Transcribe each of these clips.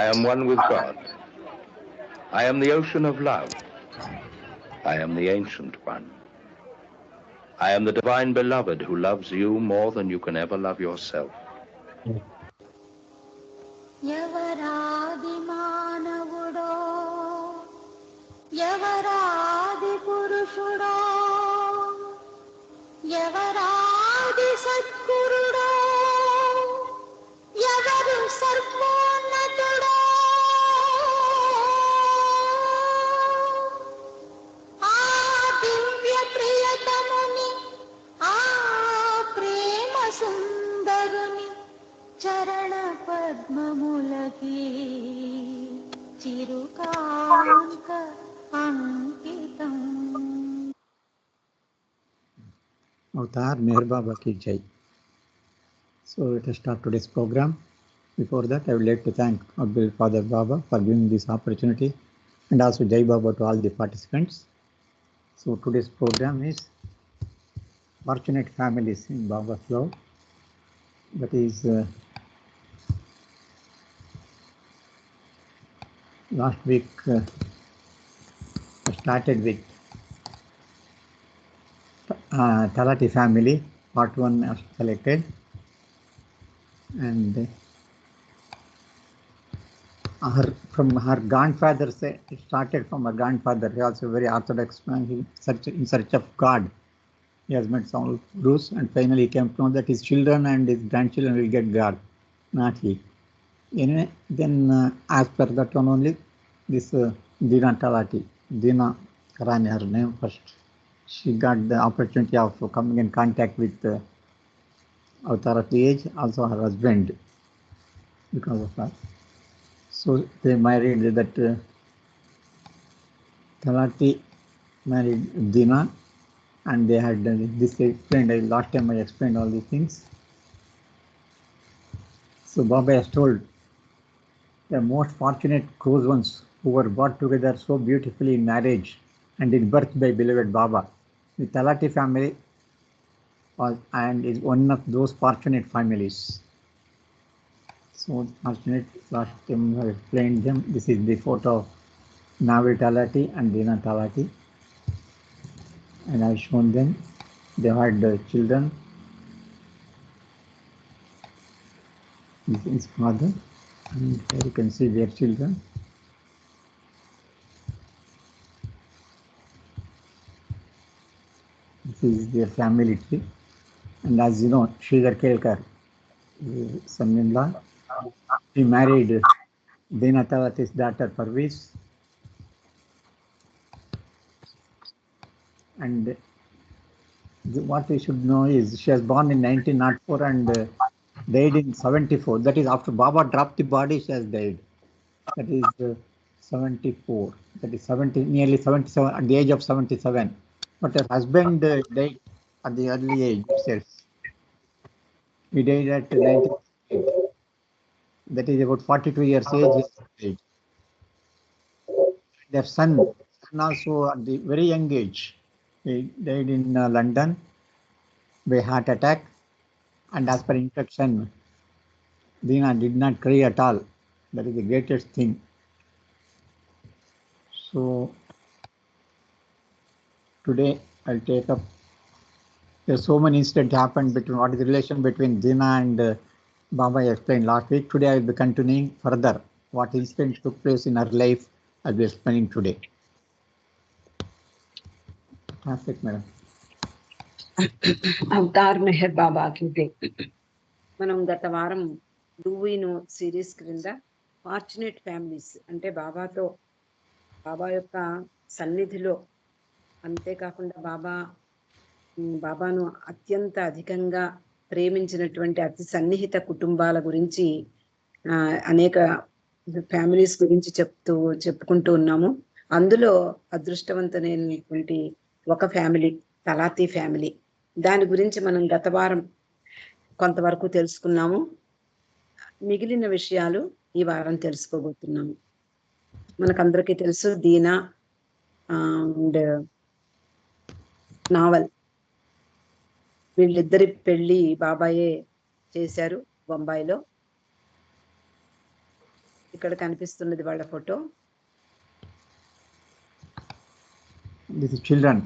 I am one with God. I am the ocean of love. I am the ancient one. I am the divine beloved who loves you more than you can ever love yourself. ఎవరాది మానవుడో ఎవరాది పురుషుడో ఎవరాది సద్గురుడో ఎవరు సర్వోన్నతుడో ఆ దివ్య ప్రియతముని ఆ ప్రేమ సుందరుని చరణ పద్మములకి చిరుకాంత అంకితం. Avatar Meher Baba ki Jai. So let us start today's program. Before that, I would like to thank Abdul Father Baba for giving this opportunity, and also Jai Baba to all the participants. So today's program is Fortunate Families in Baba's Love. That is last week I started with Talati family, part 1 I selected, and from her grandfather, it started from her grandfather. He also a very orthodox man. He in search of God. He has met some gurus, and finally came to know that his children and his grandchildren will get God, not he. Anyway, then as per that one only, this Dina Talati, Dina Karani, her name first, she got the opportunity of coming in contact with Avatar of the age, also her husband, because of that. So they married, that Talati married Dina, and they had this explained. Last time I explained all these things. So Baba has told the most fortunate close ones who were brought together so beautifully in marriage and in birth by beloved Baba. The Talati family was and is one of those fortunate families. So fortunate, last time I explained them. This is the photo of Navi Talati and Dina Talati, and I've shown them. They had children. This is father, and here you can see their children. This is their family tree, and as you know, Sridhar Kelkar, son-in-law, he married Dina Talati's daughter Parveez, and what we should know is she was born in 1904 and died in 74. That is after Baba dropped the body, she has died. That is 74. That is 70, nearly 77 at the age of 77. But her husband died at the early age itself. He died at 98. That is about 42 years age. Their son also at the very young age. He died in London by heart attack, and as per infection, Dina did not cry at all. That is the greatest thing. So today I'll take up. There's so many incidents happened between what is the relation between Dina and Baba I explained last week. Today I will be continuing further what incidents took place in her life. I'll be explaining today. Perfect, madam. Avatar Meher Baba కి జై. మనం గత వారం డూవినో series క్రింద fortunate families అంటే బాబా యొక్క సన్నిధిలో, అంతేకాకుండా బాబాను అత్యంత అధికంగా ప్రేమించినటువంటి అతి సన్నిహిత కుటుంబాల గురించి అనేక ఫ్యామిలీస్ గురించి చెప్పుకుంటూ ఉన్నాము. అందులో అదృష్టవంతమైనటువంటి ఒక ఫ్యామిలీ తలాతి ఫ్యామిలీ. దాని గురించి మనం గత వారం కొంతవరకు తెలుసుకున్నాము. మిగిలిన విషయాలు ఈ వారం తెలుసుకోబోతున్నాము. మనకందరికీ తెలుసు దీనా అండ్ నావల్, వీళ్ళిద్దరి పెళ్లి బాబాయే చేశారు బొంబాయిలో. ఇక ఇక్కడ కనిపిస్తున్నది వాళ్ళ ఫోటో. This is children.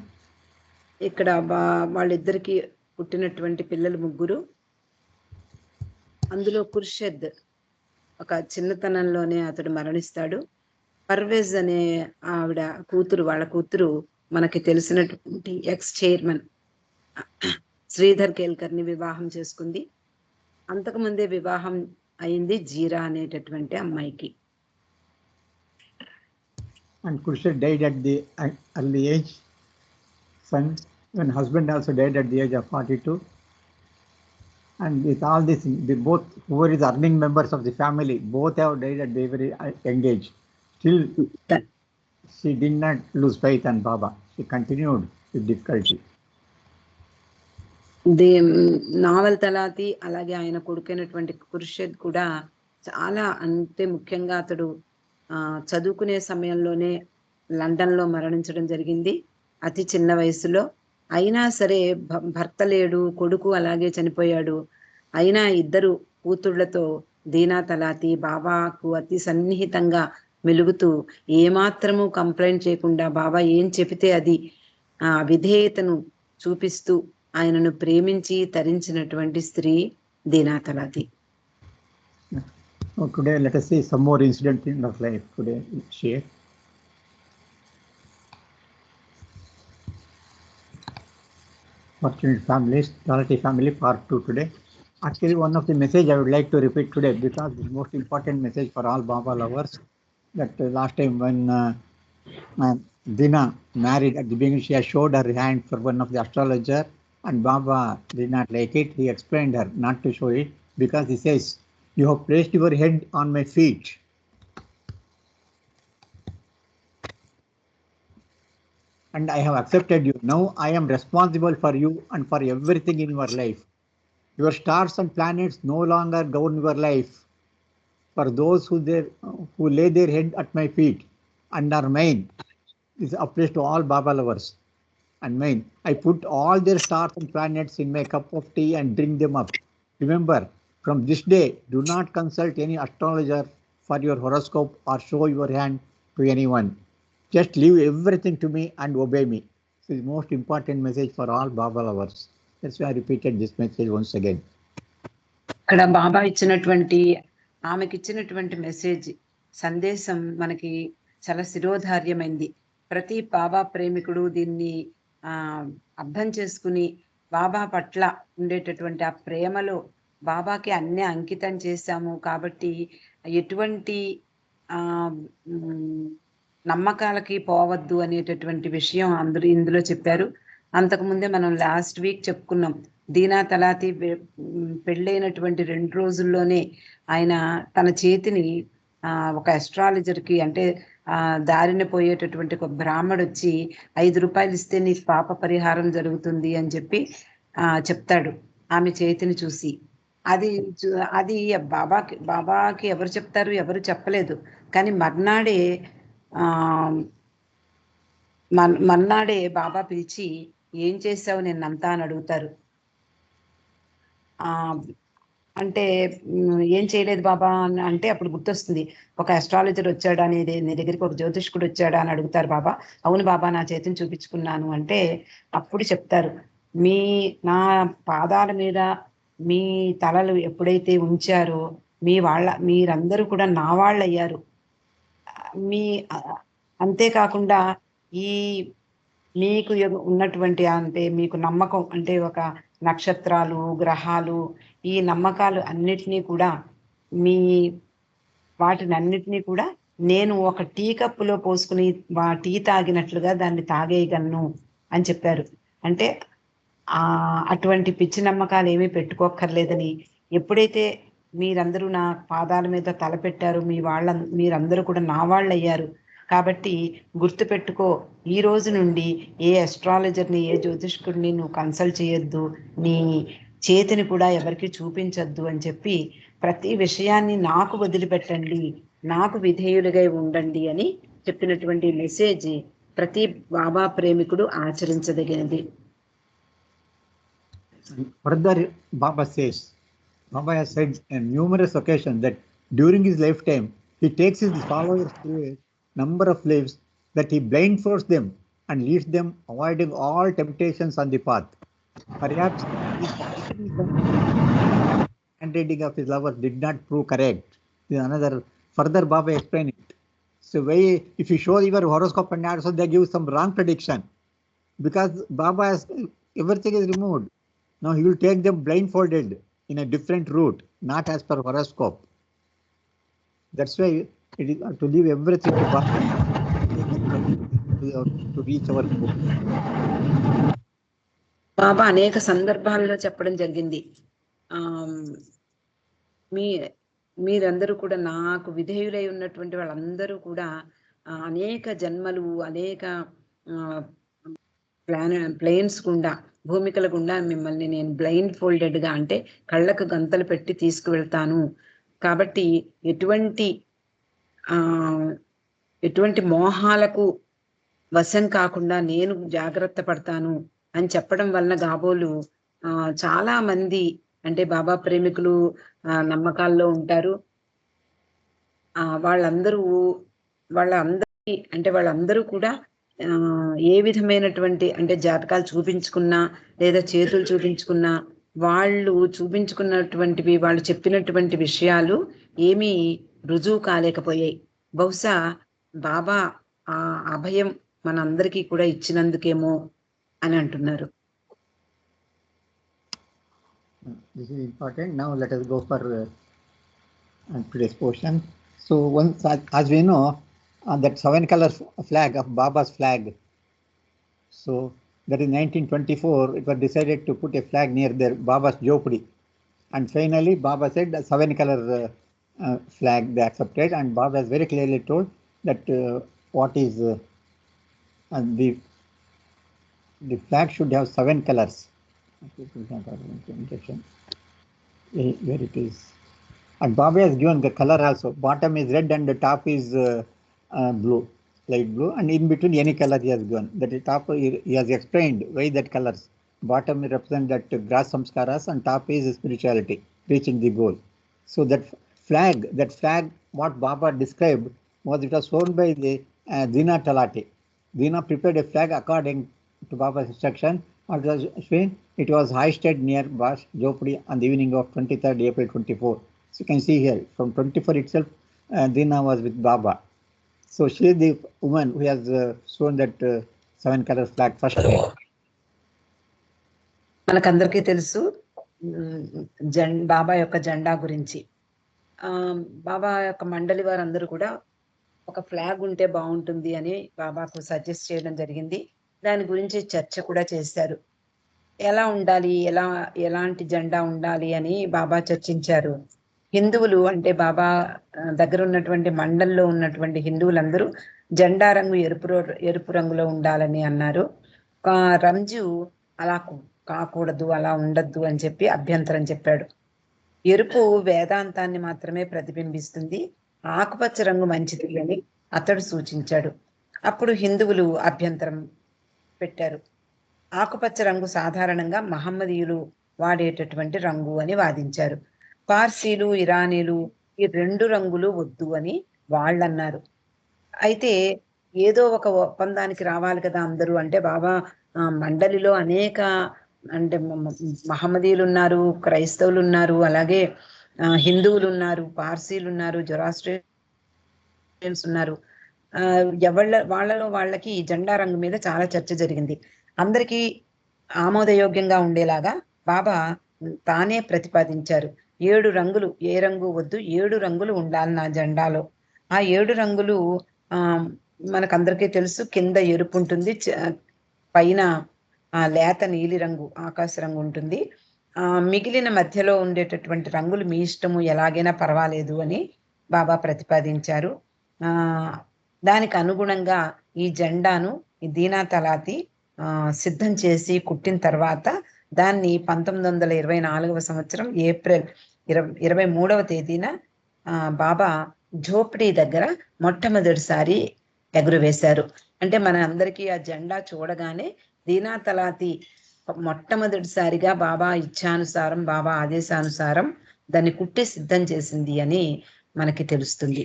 ఇక్కడ వాళ్ళిద్దరికి పుట్టినటువంటి పిల్లలు 3. అందులో ఖుర్షద్ ఒక చిన్నతనంలోనే అతడు మరణిస్తాడు. పర్వేజ్ అనే ఆవిడ కూతురు, వాళ్ళ కూతురు మనకి తెలిసినటువంటి ఎక్స్ చైర్మన్ శ్రీధర్ కేల్కర్ ని వివాహం చేసుకుంది. అంతకుముందే వివాహం అయింది జీరా అనేటటువంటి అమ్మాయికి. And Khurshid died at the early age. Son and husband also died at the age of 42. And with all this, both whoever is earning members of the family, both have died at the very young age. Still, she did not lose faith on Baba. She continued with difficulty. Naval Talati అలాగే ఆయన కొడుకైనటువంటి ఖుర్షద్ కూడా చాలా, అంటే ముఖ్యంగా అతడు చదువుకునే సమయంలోనే London లో మరణించడం జరిగింది అతి చిన్న వయసులో. అయినా సరే భర్త లేడు, కొడుకు అలాగే చనిపోయాడు. అయినా ఇద్దరు కూతుళ్లతో దీనా తలాతి బాబాకు అతి సన్నిహితంగా మెలుగుతూ ఏమాత్రము కంప్లైంట్ చేయకుండా బాబా ఏం చెబితే అది విధేయతను చూపిస్తూ ఆయనను ప్రేమించి తరించినటువంటి స్త్రీ దీనా తలాతి. Today let us see some more incident in her life. Today share. Fortunate families, Talati family part 2 today. Actually, one of the message I would like to repeat today, because the most important message for all Baba lovers, that last time when Dina married, at the beginning she had showed her hand for one of the astrologer, and Baba did not like it. He explained her not to show it, because he says, you have placed your head on my feet. And I have accepted you. Now I am responsible for you and for everything in your life. Your stars and planets no longer govern your life. For those who lay their head at my feet and are mine, this applies to all Baba lovers and mine. I put all their stars and planets in my cup of tea and drink them up. Remember, from this day, do not consult any astrologer for your horoscope or show your hand to anyone. Just leave everything to me and obey me. This is the most important message for all Baba lovers. That's why I repeated this message once again. ఇక్కడ బాబా ఇచ్చినటువంటి, ఆమెకి ఇచ్చినటువంటి message సందేశం మనకి చాలా శిరోధార్యమైంది. ప్రతి బాబా ప్రేమికుడు దీన్ని అర్థం చేసుకుని బాబా పట్ల ఉండేటటువంటి ఆ ప్రేమలో బాబాకి అన్ని అంకితం చేశాము కాబట్టి ఎటువంటి నమ్మకాలకి పోవద్దు అనేటటువంటి విషయం అందరూ ఇందులో చెప్పారు. అంతకుముందే మనం లాస్ట్ వీక్ చెప్పుకున్నాం, దీనా తలాతి పెళ్ళైనటువంటి 2 రోజుల్లోనే ఆయన తన చేతిని ఒక అస్ట్రాలజర్కి, అంటే దారిన పోయేటటువంటి ఒక బ్రాహ్మడు వచ్చి 5 రూపాయలు ఇస్తే నీకు పాప పరిహారం జరుగుతుంది అని చెప్పి చెప్తాడు ఆమె చేతిని చూసి. అది బాబాకి ఎవరు చెప్తారు, ఎవరు చెప్పలేదు. కానీ మర్నాడే బాబా పిలిచి ఏం చేసావు నిన్నంతా అని అడుగుతారు. అంటే ఏం చేయలేదు బాబా అంటే అప్పుడు గుర్తొస్తుంది, ఒక అస్ట్రాలజర్ వచ్చాడా నీ దగ్గరికి, ఒక జ్యోతిష్కుడు వచ్చాడా అని అడుగుతారు బాబా. అవును బాబా, నా చేతిని చూపించుకున్నాను అంటే అప్పుడు చెప్తారు, నా పాదాల మీద మీ తలలు ఎప్పుడైతే ఉంచారో మీరందరూ కూడా నా వాళ్ళు అయ్యారు. అంతేకాకుండా మీకు ఉన్నటువంటి, అంటే మీకు నమ్మకం, అంటే ఒక నక్షత్రాలు, గ్రహాలు, ఈ నమ్మకాలు అన్నిటినీ కూడా వాటినన్నిటినీ కూడా నేను ఒక టీ కప్పులో పోసుకుని టీ తాగినట్లుగా దాన్ని తాగేయగలను అని చెప్పారు. అంటే అటువంటి పిచ్చి నమ్మకాలు ఏమీ పెట్టుకోక్కర్లేదని, ఎప్పుడైతే మీరందరూ నా పాదాల మీద తలపెట్టారు, మీరందరూ కూడా నా వాళ్ళు అయ్యారు కాబట్టి గుర్తుపెట్టుకో, ఈ రోజు నుండి ఏ అస్ట్రాలజర్ని, ఏ జ్యోతిష్కుడిని నువ్వు కన్సల్ట్ చేయొద్దు, నీ చేతిని కూడా ఎవరికి చూపించొద్దు అని చెప్పి ప్రతి విషయాన్ని నాకు వదిలిపెట్టండి, నాకు విధేయులుగా ఉండండి అని చెప్పినటువంటి మెసేజ్ ప్రతి బాబా ప్రేమికుడు ఆచరించదగినది. Further, Baba says, Baba has said on numerous occasions that during his lifetime, He takes his followers through a number of lives that he blindfolds them and leads them avoiding all temptations on the path. Perhaps his handwriting of his lovers did not prove correct. This is another further Baba explained it. So if you show your horoscope and also they give some wrong prediction, because Baba has everything is removed. Now he will take them blindfolded in a different route, not as per horoscope. That's why it is to leave everything to Baba to reach our goal. బాబా అనేక సందర్భాల్లో చెప్పడం జరిగింది. మీరందరూ కూడా నాకు విధేయులై ఉన్నటువంటి వాళ్ళందరూ కూడా అనేక జన్మలు, అనేక ప్లేన్స్ గుండా, భూమికల గుండా మిమ్మల్ని నేను బ్లైండ్ ఫోల్డెడ్ గా అంటే కళ్ళకు గంతలు పెట్టి తీసుకువెళ్తాను. కాబట్టి ఎటువంటి మోహాలకు వశం కాకుండా నేను జాగ్రత్త పడతాను అని చెప్పడం వలన కాబోలు చాలా మంది అంటే బాబా ప్రేమికులు నమ్మకాల్లో ఉంటారు. వాళ్ళందరూ కూడా ఏ విధమైనటువంటి అంటే జాతకాలు చూపించుకున్నా లేదా చేతులు చూపించుకున్నా వాళ్ళు చూపించుకున్నటువంటివి, వాళ్ళు చెప్పినటువంటి విషయాలు ఏమీ రుజువు కాలేకపోయాయి. బహుశా బాబా ఆ అభయం మనందరికీ కూడా ఇచ్చినందుకేమో అని అంటున్నారు. This is important. Now let us go for today's portion. So once, as we know, that 7-color flag of Baba's flag. So that in 1924, it was decided to put a flag near their Baba's Jopdi. And finally, Baba said a 7-color flag they accepted. And Baba has very clearly told that what is the flag should have 7 colors. Where it is, and Baba has given the color also. Bottom is red and the top is blue, light blue, and in between any color he has given. That the top he has explained why that colors. Bottom represents that grass samskaras and top is spirituality, reaching the goal. So that flag what Baba described was it was shown by the Dina Talati. Dina prepared a flag according to Baba's instruction. It was hoisted near Baba's Jopdi on the evening of 23rd April 24. So you can see here from 24 itself, Dina was with Baba. So she is the woman who has shown that 7-color flag first. మనకందరికీ తెలుసు బాబా యొక్క జెండా గురించి. బాబా యొక్క మండలి వారందరూ కూడా ఒక ఫ్లాగ్ ఉంటే బాగుంటుంది అని బాబాకు సజెస్ట్ చేయడం జరిగింది. దాని గురించి చర్చ కూడా చేశారు. ఎలా ఉండాలి, ఎలాంటి జెండా ఉండాలి అని బాబా చర్చించారు. హిందువులు అంటే బాబా దగ్గర ఉన్నటువంటి మండల్లో ఉన్నటువంటి హిందువులందరూ జెండా రంగు ఎరుపు రంగులో ఉండాలని అన్నారు. రంజు అలా కాకూడదు, అలా ఉండద్దు అని చెప్పి అభ్యంతరం చెప్పాడు. ఎరుపు వేదాంతాన్ని మాత్రమే ప్రతిబింబిస్తుంది, ఆకుపచ్చ రంగు మంచిది అని అతడు సూచించాడు. అప్పుడు హిందువులు అభ్యంతరం పెట్టారు. ఆకుపచ్చ రంగు సాధారణంగా మహమ్మదీయులు వాడేటటువంటి రంగు అని వాదించారు. పార్సీలు, ఇరానీలు ఈ 2 రంగులు వద్దు అని వాళ్ళన్నారు. అయితే ఏదో ఒక ఒప్పందానికి రావాలి కదా అందరూ. అంటే బాబా మండలిలో అనేక అంటే మహమ్మదీయులు ఉన్నారు, క్రైస్తవులు ఉన్నారు, అలాగే హిందువులు ఉన్నారు, పార్సీలు ఉన్నారు, జొరాస్ట్రియన్స్ ఉన్నారు. వాళ్ళకి జెండా రంగు మీద చాలా చర్చ జరిగింది. అందరికీ ఆమోదయోగ్యంగా ఉండేలాగా బాబా తానే ప్రతిపాదించారు. 7 రంగులు, ఏ రంగు వద్దు, 7 రంగులు ఉండాలి నా జెండాలో. ఆ 7 రంగులు మనకందరికీ తెలుసు. కింద ఎరుపు ఉంటుంది, పైన లేత నీలి రంగు, ఆకాశ రంగు ఉంటుంది. మిగిలిన మధ్యలో ఉండేటటువంటి రంగులు మీ ఇష్టము, ఎలాగైనా పర్వాలేదు అని బాబా ప్రతిపాదించారు. దానికి అనుగుణంగా ఈ జెండాను దీనా తలాతి సిద్ధం చేసి కుట్టిన తర్వాత దాన్ని 1924వ సంవత్సరం ఏప్రిల్ 23వ తేదీన బాబా ఝోపడి దగ్గర మొట్టమొదటిసారి ఎగురవేశారు. అంటే మన అందరికీ ఆ జెండా చూడగానే దీనా తలాతి మొట్టమొదటిసారిగా బాబా ఇచ్ఛానుసారం, బాబా ఆదేశానుసారం దాన్ని కుట్టి సిద్ధం చేసింది అని మనకి తెలుస్తుంది.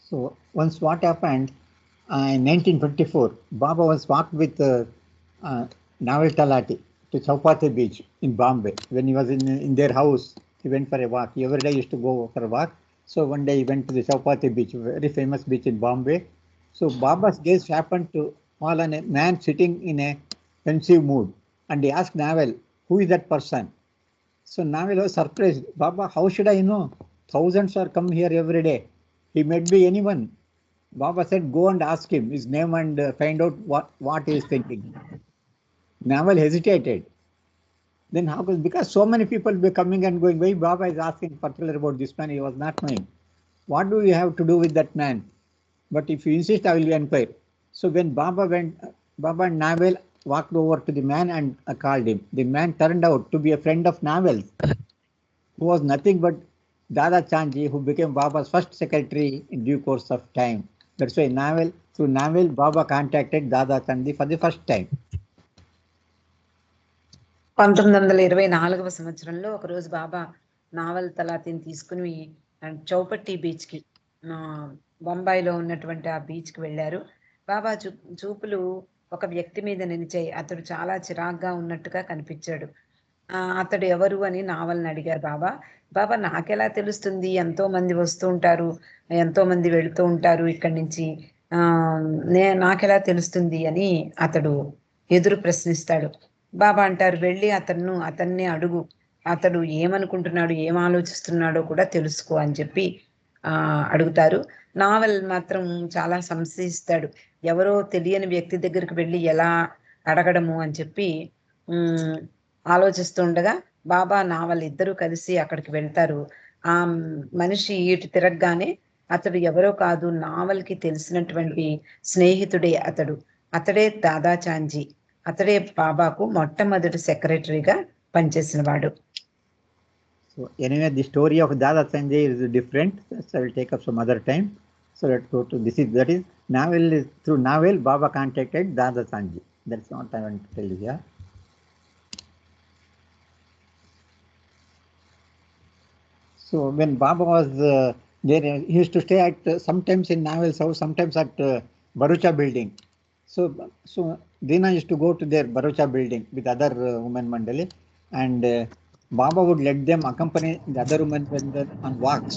So once what happened in 1924, Baba was walked with Naval Talati to Chowpatty Beach in Bombay. When he was in their house, he went for a walk. He every day used to go for a walk. So one day he went to the Chowpatty Beach, a very famous beach in Bombay. So Baba's gaze happened to fall on a man sitting in a pensive mood, and he asked Naval, "Who is that person?" So Naval was surprised. "Baba, how should I know? Thousands are come here every day. He might be anyone." Baba said, "Go and ask him his name and find out what he is thinking." Naval hesitated. Then how could, because so many people were coming and going, why Baba is asking particular about this man, he was not knowing. What do you have to do with that man? But if you insist, I will inquire. So when Baba went, Baba and Naval walked over to the man and called him. The man turned out to be a friend of Naval's, who was nothing but Dada Chandji, who became Baba's first secretary in due course of time. That's why through Naval, Baba contacted Dada Chandji for the first time. 1924 సంవత్సరంలో ఒకరోజు బాబా naval తలాతిని తీసుకుని Chowpatty beach కి బొంబాయిలో ఉన్నటువంటి ఆ beach కి వెళ్ళారు. బాబా చూపులు ఒక వ్యక్తి మీద నిలిచాయి. అతడు చాలా చిరాగ్గా ఉన్నట్టుగా కనిపించాడు. అతడు ఎవరు అని నావల్ని అడిగారు బాబా. బాబా, నాకెలా తెలుస్తుంది? ఎంతో మంది వస్తూ ఉంటారు, ఎంతో మంది వెళుతూ ఉంటారు ఇక్కడి నుంచి, నాకెలా తెలుస్తుంది అని అతడు ఎదురు ప్రశ్నిస్తాడు. బాబా అంటారు, వెళ్ళి అతన్ని అడుగు, అతడు ఏమనుకుంటున్నాడు, ఏం ఆలోచిస్తున్నాడో కూడా తెలుసుకో అని చెప్పి అడుగుతారు. నావల్ మాత్రం చాలా సంశయిస్తాడు. ఎవరో తెలియని వ్యక్తి దగ్గరికి వెళ్ళి ఎలా అడగడము అని చెప్పి ఆలోచిస్తుండగా బాబా నావల్ ఇద్దరూ కలిసి అక్కడికి వెళ్తారు. ఆ మనిషి ఇటు తిరగగానే అతడు ఎవరో కాదు, నావల్కి తెలిసినటువంటి స్నేహితుడే అతడే దాదా చాంజీ. అతడే బాబాకు మొట్టమొదటి సెక్రటరీగా పనిచేసిన వాడు. So anyway, the story of Dada Sanjay is different. So I will take up some other time. So let's go to that is Naval. Through Naval, Baba contacted Dada Sanjay. That's what I want to tell you here. So when Baba was there, he used to stay at sometimes in Naval's house, sometimes at Barucha building. So Dina used to go to their Barucha building with other women mandali, and Baba would let them accompany the other women on walks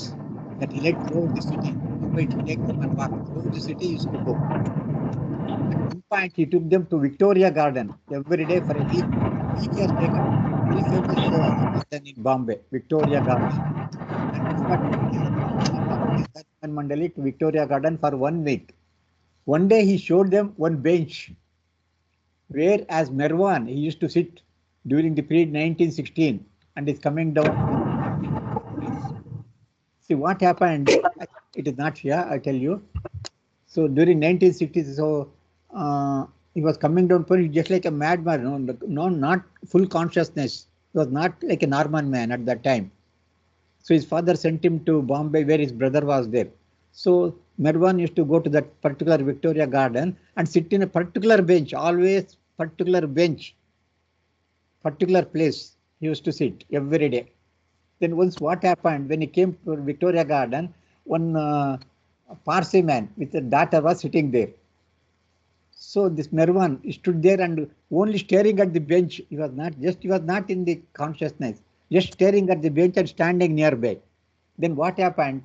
that he led throughout the city. He would take them on walks throughout the city. He used to go. At one point, he took them to Victoria Garden every day for a week. He has taken very famous garden in Bombay, Victoria Garden. And Mandali to Victoria Garden for 1 week. One day he showed them one bench where, as Merwan, he used to sit during the period 1916 and is coming down. See what happened. It is not here, I tell you. So during 1960s, he was coming down just like a madman, no, not full consciousness. He was not like a normal man at that time. So his father sent him to Bombay where his brother was there. So Merwan used to go to that particular Victoria Garden and sit in a particular bench, always particular bench, particular place he used to sit every day. Then once what happened, when he came to Victoria Garden, one Parsi man with a daughter was sitting there. So this Merwan stood there and only staring at the bench. He was not in the consciousness, just staring at the bench and standing nearby. Then what happened?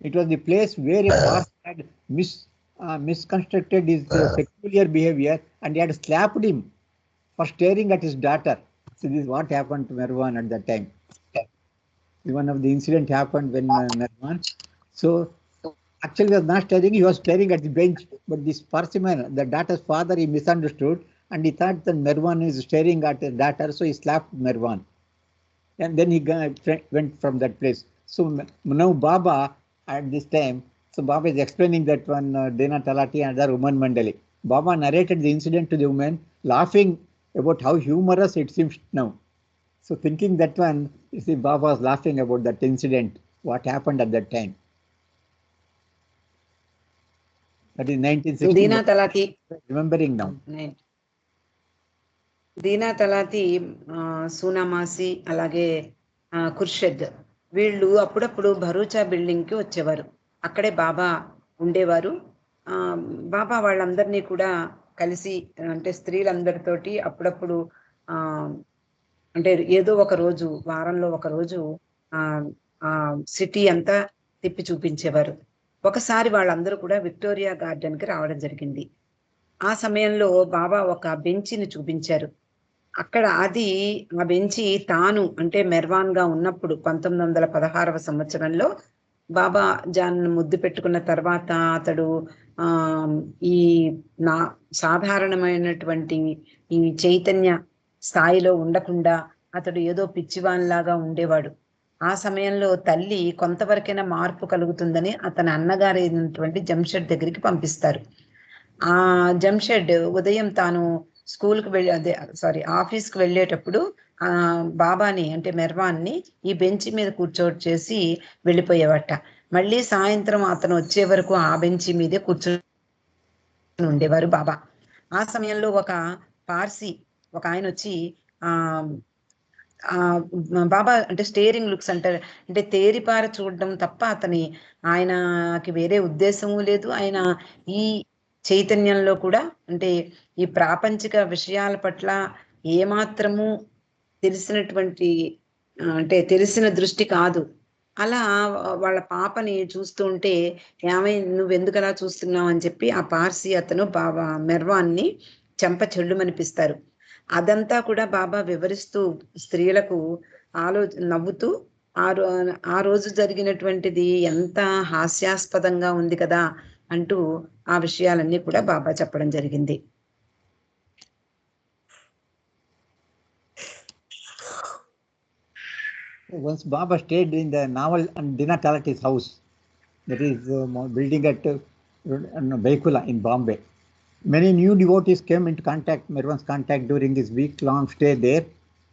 It was the place where a Parsi had misconstructed his peculiar behavior, and he had slapped him for staring at his daughter. So this is what happened to Merwan at that time. One of the incident happened when Merwan. So actually he was not staring, he was staring at the bench. But this Parsi man, the daughter's father, he misunderstood and he thought that Merwan is staring at his daughter, so he slapped Merwan. And then he went from that place. So now Baba at this time, so Baba is explaining that one Dina Talati and other woman Mandali. Baba narrated the incident to the woman, laughing about how humorous it seems now. So thinking that one, you see, Baba was laughing about that incident, what happened at that time. That is 1960. Dinah తలాతి, remembering now. దీనా తలాతి, సూనామాసి, అలాగే ఖుర్షద్, వీళ్ళు అప్పుడప్పుడు Bharucha building కి వచ్చేవారు. అక్కడే బాబా ఉండేవారు. బాబా వాళ్ళందరినీ కూడా కలిసి, అంటే స్త్రీలందరితోటి అప్పుడప్పుడు ఆ అంటే ఏదో ఒక రోజు, వారంలో ఒక రోజు ఆ ఆ సిటీ అంతా తిప్పి చూపించేవారు. ఒకసారి వాళ్ళందరూ కూడా విక్టోరియా గార్డెన్ కి రావడం జరిగింది. ఆ సమయంలో బాబా ఒక బెంచిని చూపించారు. అక్కడ ఆ బెంచి తాను అంటే మెర్వాన్ గా ఉన్నప్పుడు 1916వ సంవత్సరంలో బాబా జాన్ ముద్దు పెట్టుకున్న తర్వాత అతడు ఆ ఈ నా సాధారణమైనటువంటి ఈ చైతన్య స్థాయిలో ఉండకుండా అతడు ఏదో పిచ్చివానిలాగా ఉండేవాడు. ఆ సమయంలో తల్లి కొంతవరకైనా మార్పు కలుగుతుందని అతని అన్నగారైనటువంటి జంషెడ్ దగ్గరికి పంపిస్తారు. ఆ జంషెడ్ ఉదయం తాను స్కూల్కి వెళ్ళి ఆఫీస్కి వెళ్ళేటప్పుడు ఆ బాబాని అంటే మెర్వాన్ని ఈ బెంచ్ మీద కూర్చోచేసి వెళ్ళిపోయేవట. మళ్ళీ సాయంత్రం అతను వచ్చే వరకు ఆ బెంచ్ మీదే కూర్చొని ఉండేవారు బాబా. ఆ సమయంలో ఒక పార్సీ ఒక ఆయన వచ్చి ఆ ఆ బాబా అంటే స్టేరింగ్ లుక్స్ అంటారు, అంటే తేరిపార చూడడం తప్ప ఆయనకి వేరే ఉద్దేశము లేదు. ఆయన ఈ చైతన్యంలో కూడా అంటే ఈ ప్రాపంచిక విషయాల పట్ల ఏమాత్రము తెలిసినటువంటి అంటే తెలిసిన దృష్టి కాదు. అలా వాళ్ళ పాపని చూస్తూ ఉంటే నువ్వెందుకు అలా చూస్తున్నావు అని చెప్పి ఆ పార్సీ అతను బాబా మెర్వాన్ని చెంప చెల్లుమనిపిస్తారు. అదంతా కూడా బాబా వివరిస్తూ స్త్రీలకు నవ్వుతూ ఆ రోజు జరిగినటువంటిది ఎంత హాస్యాస్పదంగా ఉంది కదా అంటూ ఆ విషయాలన్నీ కూడా బాబా చెప్పడం జరిగింది. Once Baba stayed in the Naval and Dina Talati's house, that is building at Baikula in Bombay. Many new devotees came into contact, Mervan's contact during his week-long stay there.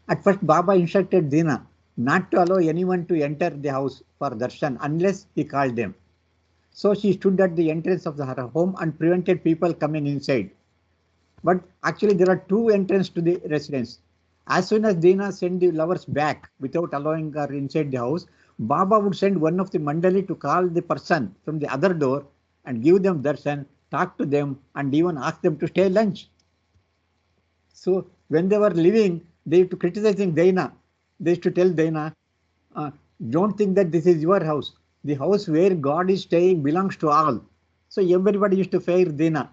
At first, Baba instructed Dina not to allow anyone to enter the house for darshan unless he called them. So she stood at the entrance of her home and prevented people coming inside. But actually, there are two entrances to the residence. As soon as Dina sent the lovers back without allowing her inside the house, Baba would send one of the mandali to call the person from the other door and give them darshan, talk to them, and even ask them to stay lunch. So when they were leaving, they used to criticizing Dina. They used to tell Dina, don't think that this is your house. The house where God is staying belongs to all. So everybody used to fear Dina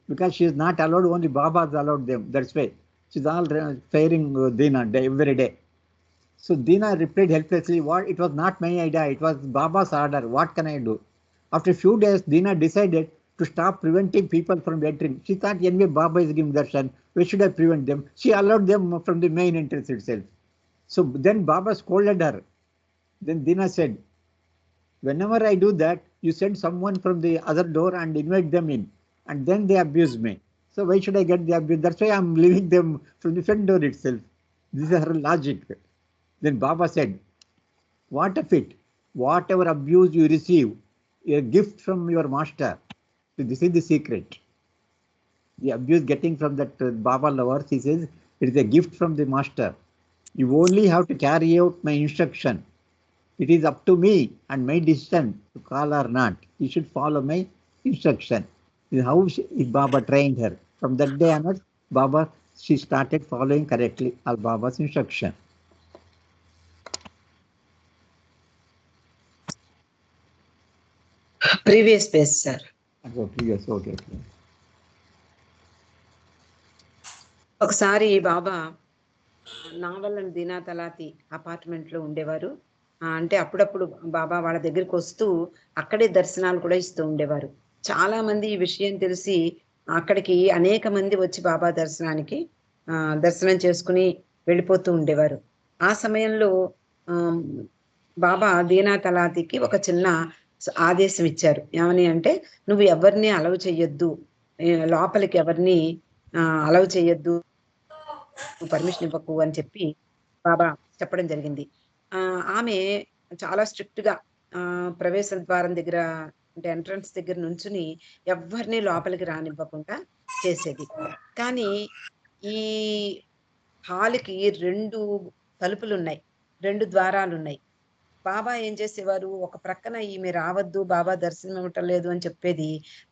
because she is not allowed, only Baba is allowed them. That's why she's all fearing Dina every day. So Dina replied helplessly, "What? It was not my idea. It was Baba's order. What can I do?" After a few days, Dina decided to stop preventing people from entering. She thought, anyway, Baba is giving darshan. Why should I prevent them? She allowed them from the main entrance itself. So then Baba scolded her. Then Dina said, "Whenever I do that, you send someone from the other door and invite them in, and then they abuse me. So why should I get the abuse? That's why I'm leaving them from the front door itself." This is her logic. Then Baba said, "What of it? Whatever abuse you receive, a gift from your master." So this is the secret. The abuse getting from that Baba lovers, he says, it is a gift from the master. You only have to carry out my instruction. It is up to me and my decision to call or not. You should follow my instruction. This is how Baba trained her. From that day onwards, she started following correctly all Baba's instruction. Previous page sir. Okay. ఒకసారి బాబా naval దీనా తలాతి apartment లో ఉండేవారు. అంటే అప్పుడప్పుడు బాబా వాళ్ళ దగ్గరికి వస్తూ అక్కడే దర్శనాలు కూడా ఇస్తూ ఉండేవారు. చాలా మంది ఈ విషయం తెలిసి అక్కడికి అనేక మంది వచ్చి బాబా దర్శనానికి దర్శనం చేసుకుని వెళ్ళిపోతూ ఉండేవారు. ఆ సమయంలో బాబా దీనా తలాతికి ఒక చిన్న ఆదేశం ఇచ్చారు. ఏమని అంటే, నువ్వు ఎవరిని అలవ్ చెయ్యొద్దు, లోపలికి ఎవరిని అలవ్ చెయ్యొద్దు, పర్మిషన్ ఇవ్వకు అని చెప్పి బాబా చెప్పడం జరిగింది. ఆమె చాలా స్ట్రిక్ట్ గా ప్రవేశ ద్వారం దగ్గర అంటే ఎంట్రన్స్ దగ్గర నుంచుని ఎవరిని లోపలికి రానివ్వకుండా చేసేది. కానీ ఈ హాల్కి 2 తలుపులు ఉన్నాయి, 2 ద్వారాలు ఉన్నాయి. బాబా ఏం చేసేవారు, ఒక ప్రక్కన ఈమె రావద్దు, బాబా దర్శనం ఇవ్వటం లేదు అని చెప్పేది,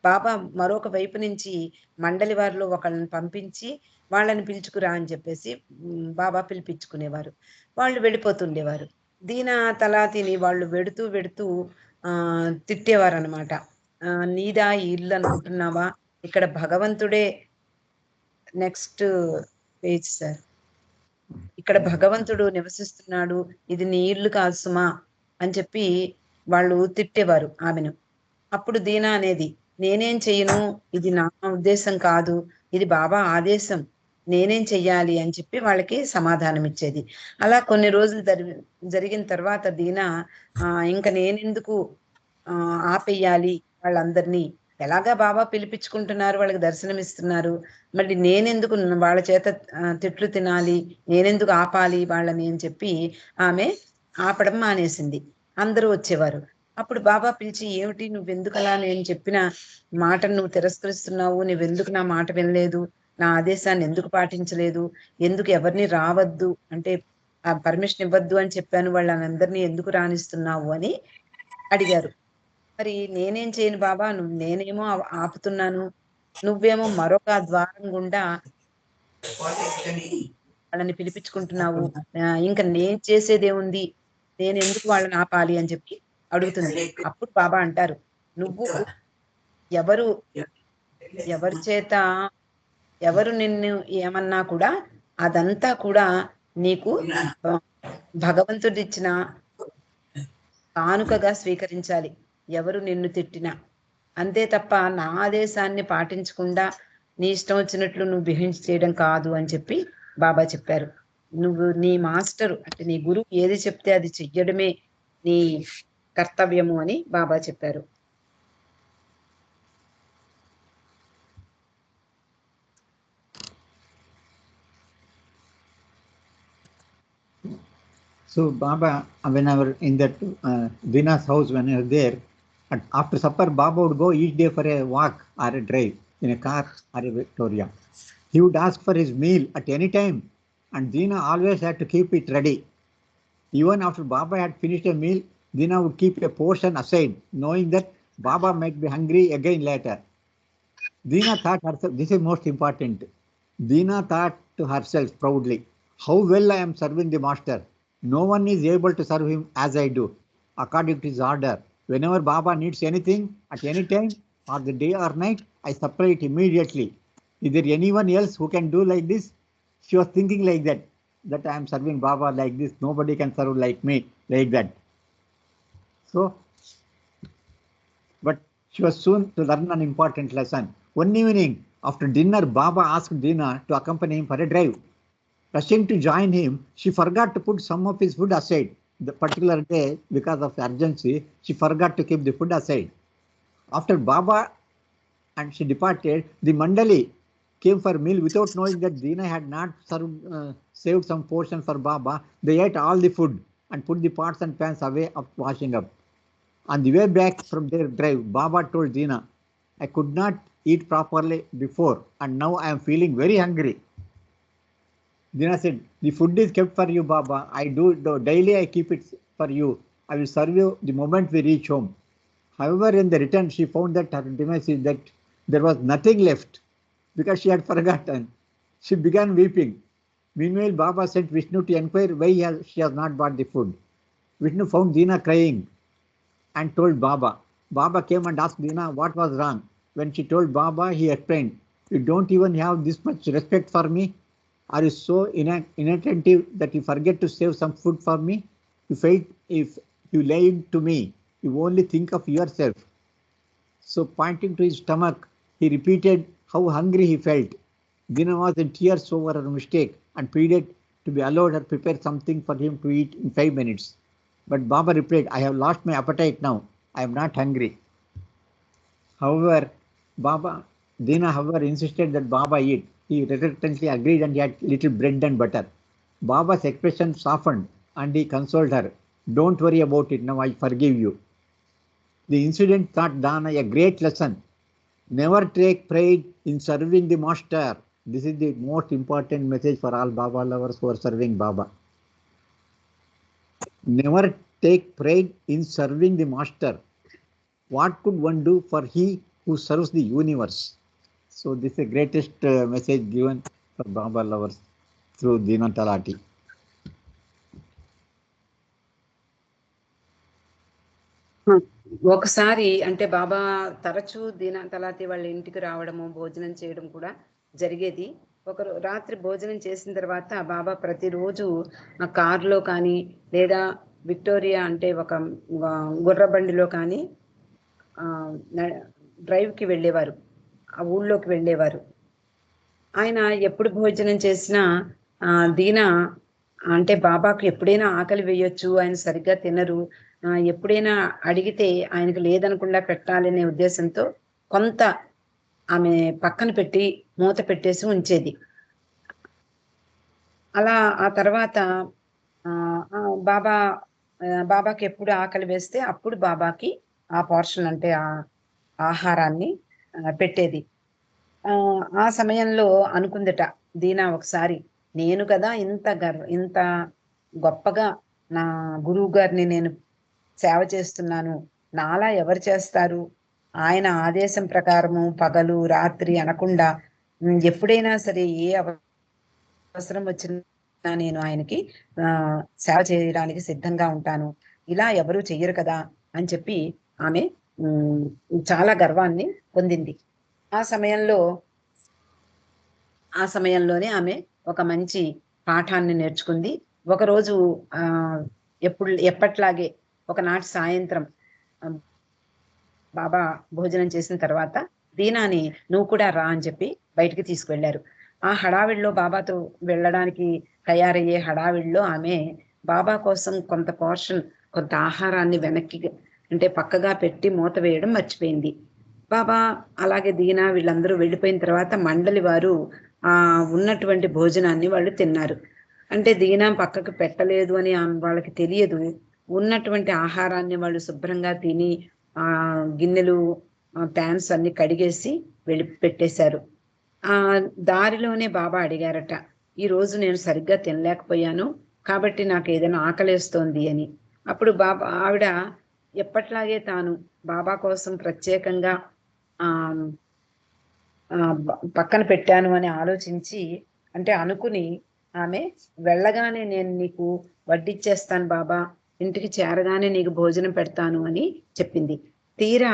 బాబా మరొక వైపు నుంచి మండలి వారిలో ఒకళ్ళని పంపించి వాళ్ళని పిలుచుకురా అని చెప్పేసి బాబా పిలిపించుకునేవారు. వాళ్ళు వెళ్ళిపోతుండేవారు. దీనా తలా తిని వాళ్ళు వెడుతూ వెడుతూ తిట్టేవారనమాట. నీదా ఈ ఇల్లు అనుకుంటున్నావా, ఇక్కడ భగవంతుడే నెక్స్ట్ పేజ్ సార్, ఇక్కడ భగవంతుడు నివసిస్తున్నాడు, ఇది నీ ఇల్లు కాదు సుమా అని చెప్పి వాళ్ళు తిట్టేవారు ఆమెను. అప్పుడు దీనా అనేది, నేనేం చెయ్యను, ఇది నా ఉద్దేశం కాదు, ఇది బాబా ఆదేశం, నేనేం చెయ్యాలి అని చెప్పి వాళ్ళకి సమాధానం ఇచ్చేది. అలా కొన్ని రోజులు జరిగిన తర్వాత దీనా ఇంకా నేనెందుకు ఆపేయాలి వాళ్ళందరినీ, ఎలాగా బాబా పిలిపించుకుంటున్నారు, వాళ్ళకి దర్శనం ఇస్తున్నారు, మళ్ళీ నేనెందుకు వాళ్ళ చేత తిట్లు తినాలి, నేనెందుకు ఆపాలి వాళ్ళని అని చెప్పి ఆమె ఆపడం మానేసింది. అందరూ వచ్చేవారు. అప్పుడు బాబా పిలిచి, ఏమిటి నువ్వెందుకు అలా నేను చెప్పిన మాటను నువ్వు తిరస్కరిస్తున్నావు, నువ్వెందుకు నా మాట వినలేదు, నా ఆదేశాన్ని ఎందుకు పాటించలేదు, ఎందుకు ఎవరిని రావద్దు అంటే పర్మిషన్ ఇవ్వద్దు అని చెప్పాను, వాళ్ళందరినీ ఎందుకు రాణిస్తున్నావు అని అడిగారు. మరి నేనేం చేయను బాబా, నేనేమో ఆపుతున్నాను, నువ్వేమో మరొక ద్వారం గుండా వాళ్ళని పిలిపించుకుంటున్నావు, ఇంకా నేను చేసేదేముంది, నేను ఎందుకు వాళ్ళని ఆపాలి అని చెప్పి అడుగుతుంది. అప్పుడు బాబా అంటారు, నువ్వు ఎవరు ఎవరి చేత ఎవరు నిన్ను ఏమన్నా కూడా అదంతా కూడా నీకు భగవంతుడిచ్చిన కానుకగా స్వీకరించాలి, ఎవరు నిన్ను తిట్టినా. అంతే తప్ప నా ఆదేశాన్ని పాటించకుండా నీ ఇష్టం వచ్చినట్లు నువ్వు బిహేవ్ చేయడం కాదు అని చెప్పి బాబా చెప్పారు. నువ్వు నీ మాస్టరు అంటే నీ గురువు ఏది చెప్తే అది చెయ్యడమే నీ కర్తవ్యము అని బాబా చెప్పారు. So Baba, whenever in that Dina's house, when you were there, after supper, Baba would go each day for a walk or a drive in a car or a Victoria. He would ask for his meal at any time, and Dina always had to keep it ready. Even after Baba had finished a meal, Dina would keep a portion aside, knowing that Baba might be hungry again later. Dina thought herself, this is most important. Dina thought to herself proudly, how well I am serving the master. No one is able to serve him as I do, according to his order. Whenever Baba needs anything, at any time, or the day or night, I supply it immediately. Is there anyone else who can do like this? She was thinking like that I am serving Baba like this. Nobody can serve like me, like that. So, but she was soon to learn an important lesson. One evening, after dinner, Baba asked Dina to accompany him for a drive. Rushing to join him, she forgot to put some of his food aside. The particular day, because of urgency, she forgot to keep the food aside. After Baba and she departed, the Mandali came for meal without knowing that Dina had not saved some portion for Baba. They ate all the food and put the pots and pans away after washing up. On the way back from their drive, Baba told Dina, I could not eat properly before and now I am feeling very hungry. Dina said, the food is kept for you, Baba. I do daily, I keep it for you. I will serve you the moment we reach home. However, in the return, she found that her demise is that there was nothing left because she had forgotten. She began weeping. Meanwhile, Baba sent Vishnu to inquire why she has not bought the food. Vishnu found Dina crying and told Baba. Baba came and asked Dina what was wrong. When she told Baba, he explained, you don't even have this much respect for me? Are you so inattentive that you forget to save some food for me? If you lied to me, you only think of yourself. So pointing to his stomach, he repeated how hungry he felt. Dina was in tears over her mistake and pleaded to be allowed her prepare something for him to eat in 5 minutes. But Baba replied, I have lost my appetite now. I am not hungry. However, Dina insisted that Baba eat. He reluctantly agreed and he had little bread and butter. Baba's expression softened and he consoled her. Don't worry about it, now I forgive you. The incident taught Dana a great lesson. Never take pride in serving the master. This is the most important message for all Baba lovers who are serving Baba. Never take pride in serving the master. What could one do for he who serves the universe? So this is the greatest message given for Baba lovers through Dina Talati. ఒకసారి అంటే బాబా తరచూ దీనా తలాతి వాళ్ళ ఇంటికి రావడము, భోజనం చేయడం కూడా జరిగేది. ఒక రాత్రి భోజనం చేసిన తర్వాత బాబా ప్రతిరోజు ఆ కారులో కానీ లేదా విక్టోరియా అంటే ఒక గుర్ర బండిలో కానీ డ్రైవ్కి వెళ్ళేవారు, ఆ ఊళ్ళోకి వెళ్ళేవారు. ఆయన ఎప్పుడు భోజనం చేసినా దీనా అంటే బాబాకు ఎప్పుడైనా ఆకలి వేయొచ్చు, ఆయన సరిగ్గా తినరు, ఎప్పుడైనా అడిగితే ఆయనకు లేదనకుండా పెట్టాలనే ఉద్దేశంతో కొంత ఆమె పక్కన పెట్టి మూత పెట్టేసి ఉంచేది. అలా ఆ తర్వాత బాబాకి ఎప్పుడు ఆకలి వేస్తే అప్పుడు బాబాకి ఆ పోర్షన్ అంటే ఆ ఆహారాన్ని పెట్టేది. ఆ సమయంలో అనుకుందట దీనా ఒకసారి, నేను కదా ఇంత గొప్పగా నా గురువు గారిని నేను సేవ చేస్తున్నాను, నాలా ఎవరు చేస్తారు? ఆయన ఆదేశం ప్రకారము పగలు రాత్రి అనకుండా ఎప్పుడైనా సరే ఏ అవసరం వచ్చినా నేను ఆయనకి సేవ చేయడానికి సిద్ధంగా ఉంటాను, ఇలా ఎవరు చెయ్యరు కదా అని చెప్పి ఆమె చాలా గర్వాన్ని పొందింది. ఆ సమయంలోనే ఆమె ఒక మంచి పాఠాన్ని నేర్చుకుంది. ఒకరోజు ఎప్పట్లాగే ఒకనాటి సాయంత్రం బాబా భోజనం చేసిన తర్వాత దీనాని నువ్వు కూడా రా అని చెప్పి బయటికి తీసుకువెళ్లారు. ఆ హడావిడిలో బాబాతో వెళ్ళడానికి తయారయ్యే హడావిడిలో ఆమె బాబా కోసం కొంత ఆహారాన్ని వెనక్కి అంటే పక్కగా పెట్టి మూత వేయడం మర్చిపోయింది. బాబా అలాగే దీనా వీళ్ళందరూ వెళ్ళిపోయిన తర్వాత మండలి వారు ఉన్నటువంటి భోజనాన్ని వాళ్ళు తిన్నారు. అంటే దీనా పక్కకు పెట్టలేదు అని వాళ్ళకి తెలియదు. ఉన్నటువంటి ఆహారాన్ని వాళ్ళు శుభ్రంగా తిని గిన్నెలు ప్యాన్స్ అన్ని కడిగేసి పెట్టేశారు. దారిలోనే బాబా అడిగారట, ఈ రోజు నేను సరిగ్గా తినలేకపోయాను కాబట్టి నాకు ఏదైనా ఆకలేస్తోంది అని. అప్పుడు ఆవిడ ఎప్పట్లాగే తాను బాబా కోసం ప్రత్యేకంగా పక్కన పెట్టాను అని ఆలోచించి అంటే అనుకుని ఆమె వెళ్ళగానే నేను నీకు వడ్డిచ్చేస్తాను బాబా, ఇంటికి చేరగానే నీకు భోజనం పెడతాను అని చెప్పింది. తీరా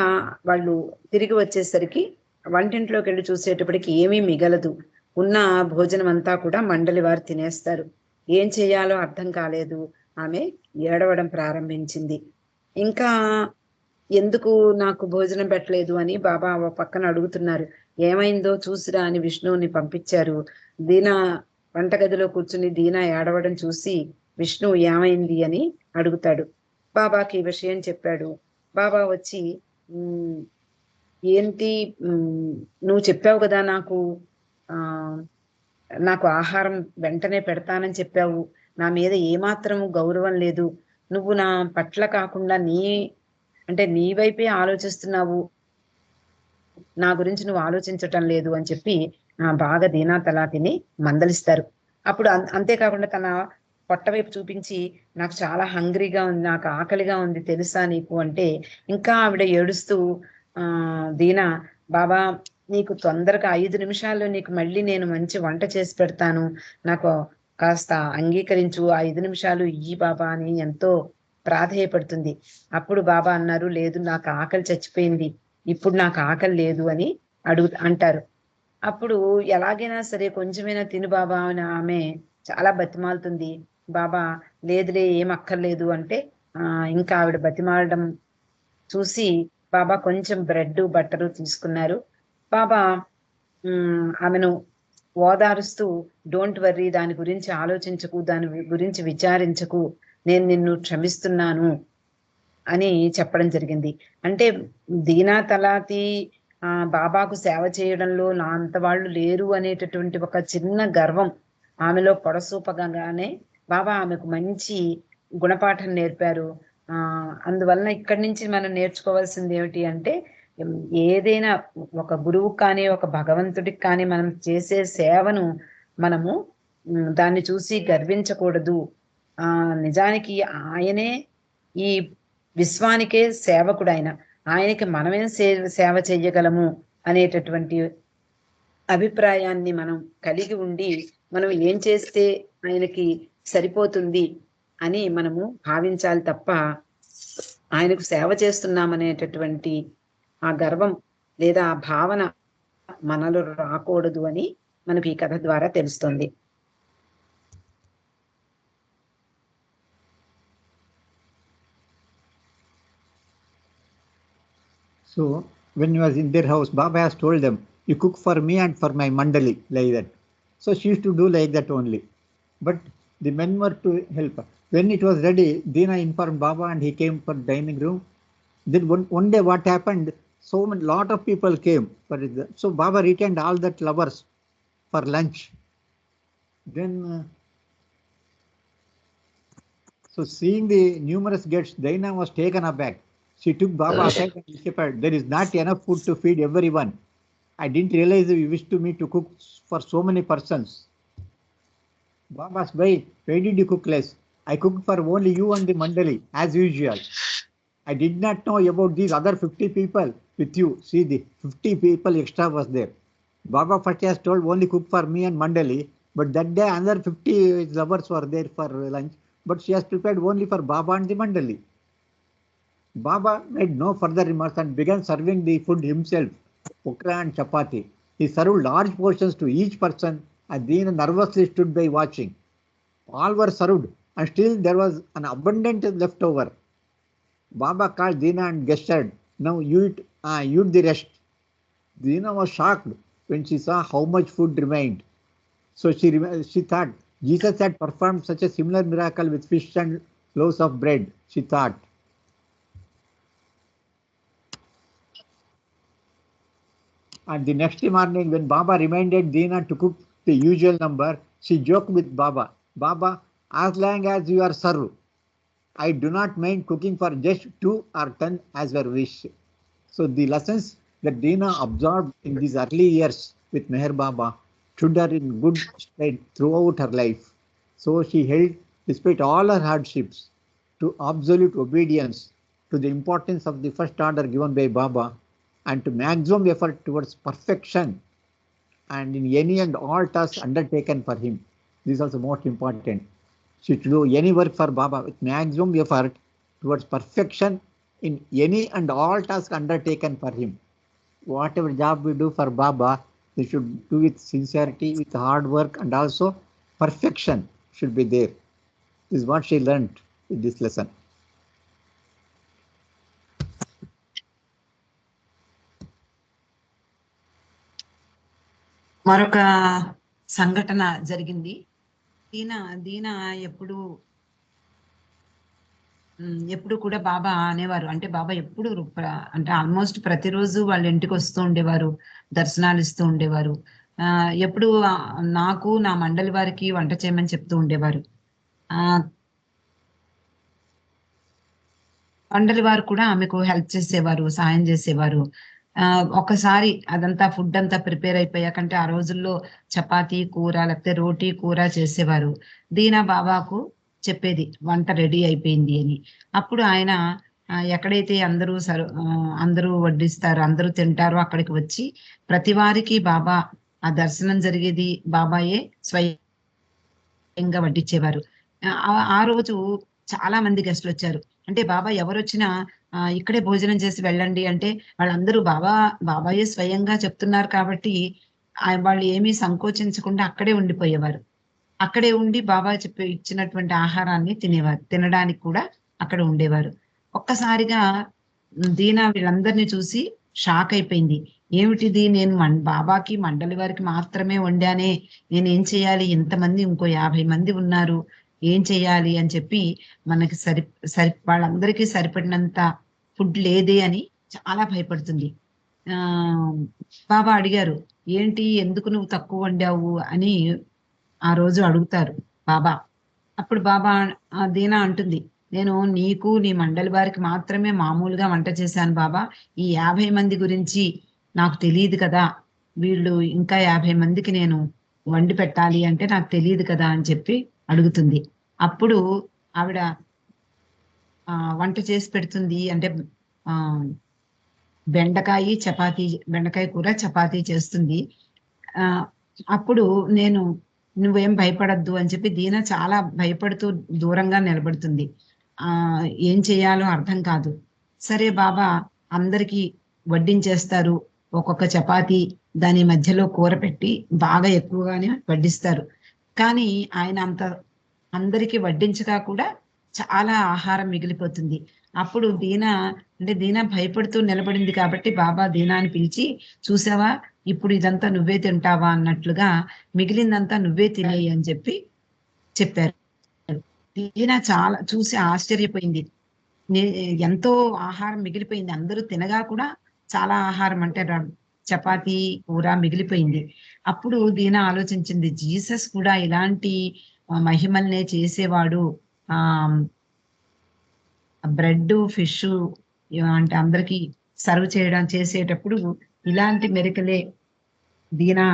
వాళ్ళు తిరిగి వచ్చేసరికి వంటింట్లోకి వెళ్ళి చూసేటప్పటికి ఏమీ మిగలదు. ఉన్న భోజనం అంతా కూడా మండలి వారు తినేస్తారు. ఏం చేయాలో అర్థం కాలేదు. ఆమె ఏడవడం ప్రారంభించింది. ఇంకా ఎందుకు నాకు భోజనం పెట్టలేదు అని బాబా పక్కన అడుగుతున్నారు. ఏమైందో చూసిరా అని విష్ణువుని పంపించారు. దీనా వంటగదిలో కూర్చుని దీనా ఏడవడం చూసి విష్ణు ఏమైంది అని అడుగుతాడు. బాబాకి ఈ విషయం చెప్పాడు. బాబా వచ్చి ఏంటి నువ్వు చెప్పావు కదా నాకు ఆహారం వెంటనే పెడతానని చెప్పావు, నా మీద ఏమాత్రం గౌరవం లేదు, నువ్వు నా పట్ల కాకుండా నీ వైపే ఆలోచిస్తున్నావు, నా గురించి నువ్వు ఆలోచించటం లేదు అని చెప్పి బాగా దీనా తలాతిని మందలిస్తారు. అప్పుడు అంతేకాకుండా తన పొట్ట వైపు చూపించి నాకు చాలా హంగ్రీగా ఉంది, నాకు ఆకలిగా ఉంది తెలుసా నీకు అంటే ఇంకా ఆవిడ ఏడుస్తూ దీనా బాబా నీకు తొందరగా 5 నిమిషాల్లో నీకు మళ్ళీ నేను మంచి వంట చేసి పెడతాను, నాకు కాస్త అంగీకరించు, 5 నిమిషాలు ఇయ్యి బాబా అని ఎంతో ప్రాధేయపడుతుంది. అప్పుడు బాబా అన్నారు, లేదు నాకు ఆకలి చచ్చిపోయింది, ఇప్పుడు నాకు ఆకలి లేదు అని అంటారు. అప్పుడు ఎలాగైనా సరే కొంచెమైనా తిను బాబా అని ఆమె చాలా బతిమాలుతుంది. బాబా లేదులే ఏం అక్కర్లేదు అంటే ఇంకా ఆవిడ బతిమాలడం చూసి బాబా కొంచెం బ్రెడ్ బట్టరు తీసుకున్నారు. బాబా ఆమెను ఓదారుస్తూ డోంట్ వర్రీ, దాని గురించి ఆలోచించకు, దాని గురించి విచారించకు, నేను నిన్ను క్షమిస్తున్నాను అని చెప్పడం జరిగింది. అంటే దీనా తలాతి బాబాకు సేవ చేయడంలో నా అంత వాళ్ళు లేరు అనేటటువంటి ఒక చిన్న గర్వం ఆమెలో పొడసూపగానే బాబా ఆమెకు మంచి గుణపాఠం నేర్పారు. అందువలన ఇక్కడి నుంచి మనం నేర్చుకోవాల్సింది ఏమిటి అంటే ఏదైనా ఒక గురువు కానీ ఒక భగవంతుడికి కానీ మనం చేసే సేవను మనము దాన్ని చూసి గర్వించకూడదు. నిజానికి ఆయనే ఈ విశ్వానికే సేవకుడు ఆయన. ఆయనకి మనమేం సేవ చెయ్యగలము అనేటటువంటి అభిప్రాయాన్ని మనం కలిగి ఉండి మనం ఏం చేస్తే ఆయనకి సరిపోతుంది అని మనము భావించాలి తప్ప ఆయనకు సేవ చేస్తున్నామనేటటువంటి ఆ గర్వం లేదా ఆ భావన మనలో రాకూడదు అని మనకు ఈ కథ ద్వారా తెలుస్తుంది. So when he was in their house, Baba has told them, you cook for me and for my mandali, like that. So she used to do like that only. But the men were to help her. When it was ready, Dina informed Baba and he came for dining room. Then one day what happened, so many lot of people came. So Baba retained all that lovers for lunch. Then, so seeing the numerous guests, Dina was taken aback. She took Baba aside and whispered, there is not enough food to feed everyone. I didn't realize you wished me to cook for so many persons. Baba asked, why did you cook less? I cooked for only you and the mandali, as usual. I did not know about these other 50 people with you. See, the 50 people extra was there. Baba first has told only cook for me and mandali, but that day another 50 lovers were there for lunch, but she has prepared only for Baba and the mandali. Baba made no further remarks and began serving the food himself, okra and chapati. He served large portions to each person and Dina nervously stood by watching. All were served and still there was an abundant left over. Baba called Dina and gestured, now you eat the rest. Dina was shocked when she saw how much food remained. So she thought, Jesus had performed such a similar miracle with fish and loaves of bread, she thought. And the next morning, when Baba reminded Dina to cook the usual number, she joked with Baba, Baba, as long as you are served, I do not mind cooking for just 2 or 10 as your wish. So the lessons that Dina absorbed in these early years with Meher Baba stood her in good stead throughout her life. So she held, despite all her hardships, to absolute obedience to the importance of the first order given by Baba and to maximum effort towards perfection and in any and all tasks undertaken for him. This is also most important. She should do any work for Baba with maximum effort towards perfection in any and all tasks undertaken for him. Whatever job we do for Baba, we should do with sincerity, with hard work, and also perfection should be there. This is what she learned with this lesson. మరొక సంఘటన జరిగింది. దీన ఎప్పుడు కూడా బాబా అనేవారు, అంటే బాబా ఎప్పుడు అంటే ఆల్మోస్ట్ ప్రతిరోజు వాళ్ళ ఇంటికి వస్తూ ఉండేవారు, దర్శనాలు ఇస్తూ ఉండేవారు. ఎప్పుడు నాకు నా మండలి వారికి వంట చేయమని చెప్తూ ఉండేవారు. మండలి వారు కూడా ఆమెకు హెల్ప్ చేసేవారు, సహాయం చేసేవారు. ఒకసారి అదంతా ఫుడ్ అంతా ప్రిపేర్ అయిపోయాకంటే ఆ రోజుల్లో చపాతీ కూర లేకపోతే రోటీ కూర చేసేవారు. దీనా బాబాకు చెప్పేది వంట రెడీ అయిపోయింది అని. అప్పుడు ఆయన ఎక్కడైతే అందరూ వడ్డిస్తారు, అందరూ తింటారో అక్కడికి వచ్చి ప్రతి వారికి బాబా ఆ దర్శనం జరిగేది బాబాయే స్వయంగా వడ్డించేవారు. ఆ రోజు చాలా మంది గెస్టులు వచ్చారు. అంటే బాబా ఎవరొచ్చినా ఇక్కడే భోజనం చేసి వెళ్ళండి అంటే వాళ్ళందరూ బాబాయే స్వయంగా చెప్తున్నారు కాబట్టి వాళ్ళు ఏమీ సంకోచించకుండా అక్కడే ఉండిపోయేవారు. అక్కడే ఉండి బాబా ఇచ్చినటువంటి ఆహారాన్ని తినడానికి కూడా అక్కడ ఉండేవారు. ఒక్కసారిగా దీనా వీళ్ళందరినీ చూసి షాక్ అయిపోయింది. ఏమిటిది, నేను బాబాకి మండలి వారికి మాత్రమే వండానే, నేనేం చేయాలి, ఇంతమంది ఇంకో 50 మంది ఉన్నారు, ఏం చేయాలి అని చెప్పి మనకి వాళ్ళందరికీ సరిపడినంత ఫుడ్ లేదే అని చాలా భయపడుతుంది. బాబా అడిగారు, ఏంటి, ఎందుకు నువ్వు తక్కువ వండావు అని ఆ రోజు అడుగుతారు బాబా. అప్పుడు బాబా దీనా అంటుంది, నేను నీకు నీ మండలి వారికి మాత్రమే మామూలుగా వంట చేశాను బాబా, ఈ 50 మంది గురించి నాకు తెలియదు కదా, వీళ్ళు ఇంకా 50 మందికి నేను వండి పెట్టాలి అంటే నాకు తెలియదు కదా అని చెప్పి అడుగుతుంది. అప్పుడు ఆవిడ వంట చేసి పెడుతుంది. అంటే ఆ బెండకాయ కూర చపాతీ చేస్తుంది. ఆ అప్పుడు నేను నువ్వేం భయపడద్దు అని చెప్పి దీన చాలా భయపడుతూ దూరంగా నిలబడుతుంది. ఆ ఏం చేయాలో అర్థం కాదు. సరే బాబా అందరికీ వడ్డించేస్తారు. ఒక్కొక్క చపాతీ దాని మధ్యలో కూర పెట్టి బాగా ఎక్కువగానే వడ్డిస్తారు. కానీ ఆయన అందరికీ వడ్డించగా కూడా చాలా ఆహారం మిగిలిపోతుంది. అప్పుడు దీనా భయపడుతూ నిలబడింది కాబట్టి బాబా దీనాని పిలిచి, చూసావా ఇప్పుడు ఇదంతా నువ్వే తింటావా అన్నట్లుగా మిగిలిందంతా నువ్వే తినేయి అని చెప్పారు. దీనా చాలా చూసి ఆశ్చర్యపోయింది. ఎంతో ఆహారం మిగిలిపోయింది. అందరూ తినగా కూడా చాలా ఆహారం అంటే చపాతీ కూర మిగిలిపోయింది. అప్పుడు దీనా ఆలోచించింది, జీసస్ కూడా ఇలాంటి మహిమల్నే చేసేవాడు. ఆ బ్రెడ్ ఫిష్ అంటే అందరికి సర్వ్ చేసేటప్పుడు ఇలాంటి మెరికలే దీనా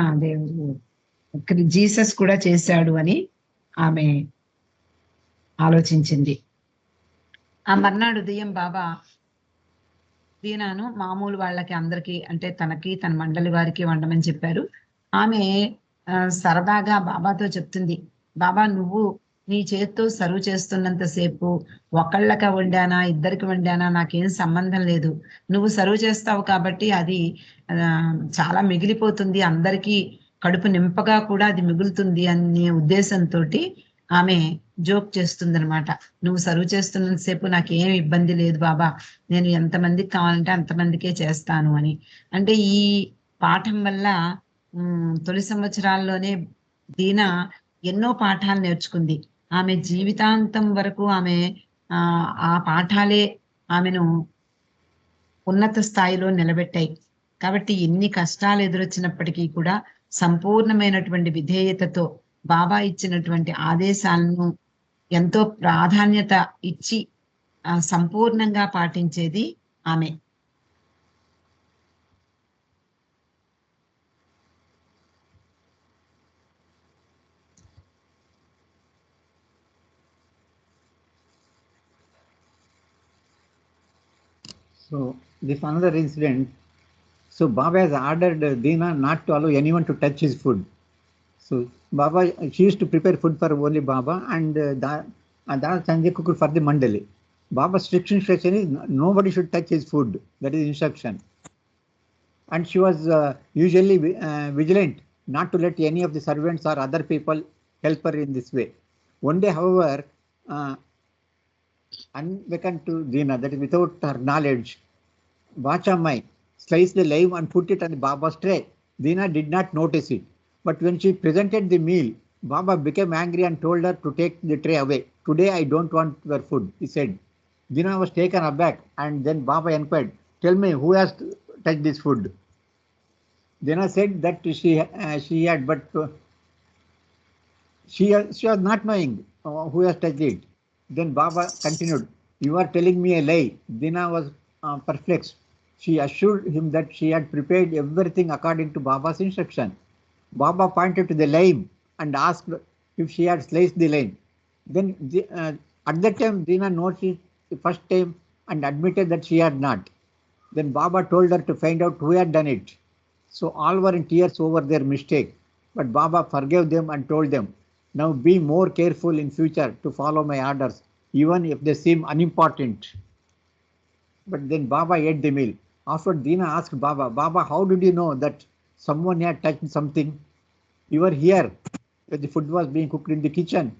జీసస్ కూడా చేశాడు అని ఆమె ఆలోచించింది. ఆ మర్నాడు ఉదయం బాబా దీనాను మామూలు వాళ్ళకి అందరికి అంటే తనకి తన మండలి వారికి వండమని చెప్పారు. ఆమె సరదాగా బాబాతో చెప్తుంది, బాబా నువ్వు నీ చేత్తో సర్వ్ చేస్తున్నంతసేపు ఒకళ్ళకి వండానా ఇద్దరికి వండానా నాకేం సంబంధం లేదు. నువ్వు సర్వ్ చేస్తావు కాబట్టి అది చాలా మిగిలిపోతుంది, అందరికీ కడుపు నింపగా కూడా అది మిగులుతుంది అనే ఉద్దేశంతో ఆమె జోక్ చేస్తుందనమాట. నువ్వు సర్వ్ చేస్తున్నంతసేపు నాకేం ఇబ్బంది లేదు బాబా, నేను ఎంతమందికి కావాలంటే అంతమందికే చేస్తాను అని. అంటే ఈ పాఠం వల్ల తొలి సంవత్సరాల్లోనే దీనా ఎన్నో పాఠాలు నేర్చుకుంది. ఆమె జీవితాంతం వరకు ఆమె ఆ పాఠాలే ఆమెను ఉన్నత స్థాయిలో నిలబెట్టాయి. కాబట్టి ఎన్ని కష్టాలు ఎదురొచ్చినప్పటికీ కూడా సంపూర్ణమైనటువంటి విధేయతతో బాబా ఇచ్చినటువంటి ఆదేశాలను ఎంతో ప్రాధాన్యత ఇచ్చి సంపూర్ణంగా పాటించేది ఆమె. So this another incident. So Baba has ordered Deena not to allow anyone to touch his food. So Baba, she used to prepare food for only Baba and that Sanjay cooked for the mandali. Baba's strict instruction is nobody should touch his food. That is instruction. And she was usually vigilant not to let any of the servants or other people help her in this way. One day, however, unbeknown to Deena, that is without her knowledge, Bachamai sliced the lime and put it on the Baba's tray. Deena did not notice it. But when she presented the meal, Baba became angry and told her to take the tray away. Today I don't want your food, he said. Deena was taken aback and then Baba inquired, tell me who has touched this food? Deena said that she had, but she was not knowing who has touched it. Then Baba continued, you are telling me a lie. Deena was perplexed. She assured him that she had prepared everything according to Baba's instruction. Baba pointed to the lime and asked if she had sliced the lime. Then at that time Deena noticed the first time and admitted that she had not. Then Baba told her to find out who had done it. So all were in tears over their mistake. But Baba forgave them and told them, now be more careful in future to follow my orders, even if they seem unimportant. But then Baba ate the meal. After Deena asked Baba, Baba, how did you know that someone had touched something? You were here when the food was being cooked in the kitchen.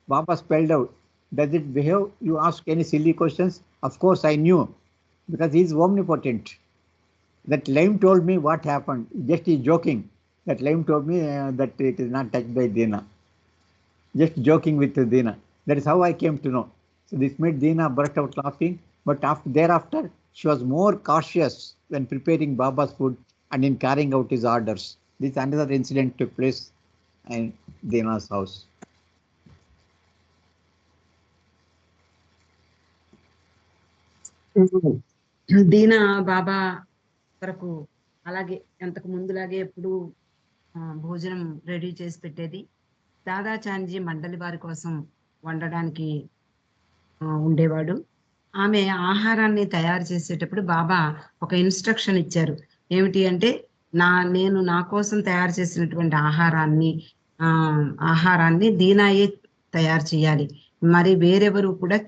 Baba spelled out, does it behave you ask any silly questions? Of course I knew, because he is omnipotent. That lime told me what happened. Just he joking. That lime told me that it is not touched by Deena. Just joking with Deena. That is how I came to know. So this made Deena burst out laughing. But thereafter, she was more cautious when preparing Baba's food and in carrying out his orders. This another incident took place in Deena's house. దీనా బాబా వరకు అలాగే అంతకు ముందులాగే ఎప్పుడు భోజనం ready చేసి పెట్టేది. దాదాచాంజీ మండలి వారి కోసం వండడానికి ఉండేవాడు. ఆమె ఆహారాన్ని తయారు చేసేటప్పుడు బాబా ఒక ఇన్స్ట్రక్షన్ ఇచ్చారు. ఏమిటి అంటే, నేను నా కోసం తయారు చేసినటువంటి ఆహారాన్ని దీనాయే తయారు చేయాలి. మరి వేరెవరు కూడా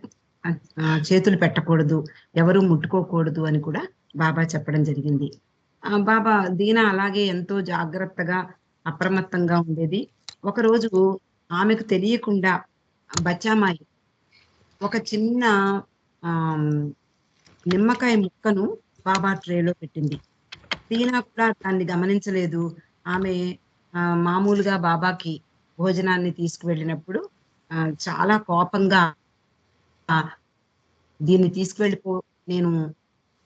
చేతులు పెట్టకూడదు, ఎవరు ముట్టుకోకూడదు అని కూడా బాబా చెప్పడం జరిగింది. బాబా దీనా అలాగే ఎంతో జాగ్రత్తగా, అప్రమత్తంగా ఉండేది. ఒకరోజు ఆమెకు తెలియకుండా బచ్చామాయి ఒక చిన్న ఆమ్, నిమ్మకాయ ముక్కను బాబా ట్రేలో పెట్టింది. దీనా కూడా దాన్ని గమనించలేదు. ఆమె మామూలుగా బాబాకి భోజనాన్ని తీసుకువెళ్ళినప్పుడు చాలా కోపంగా దీన్ని తీసుకువెళ్ళిపో, నేను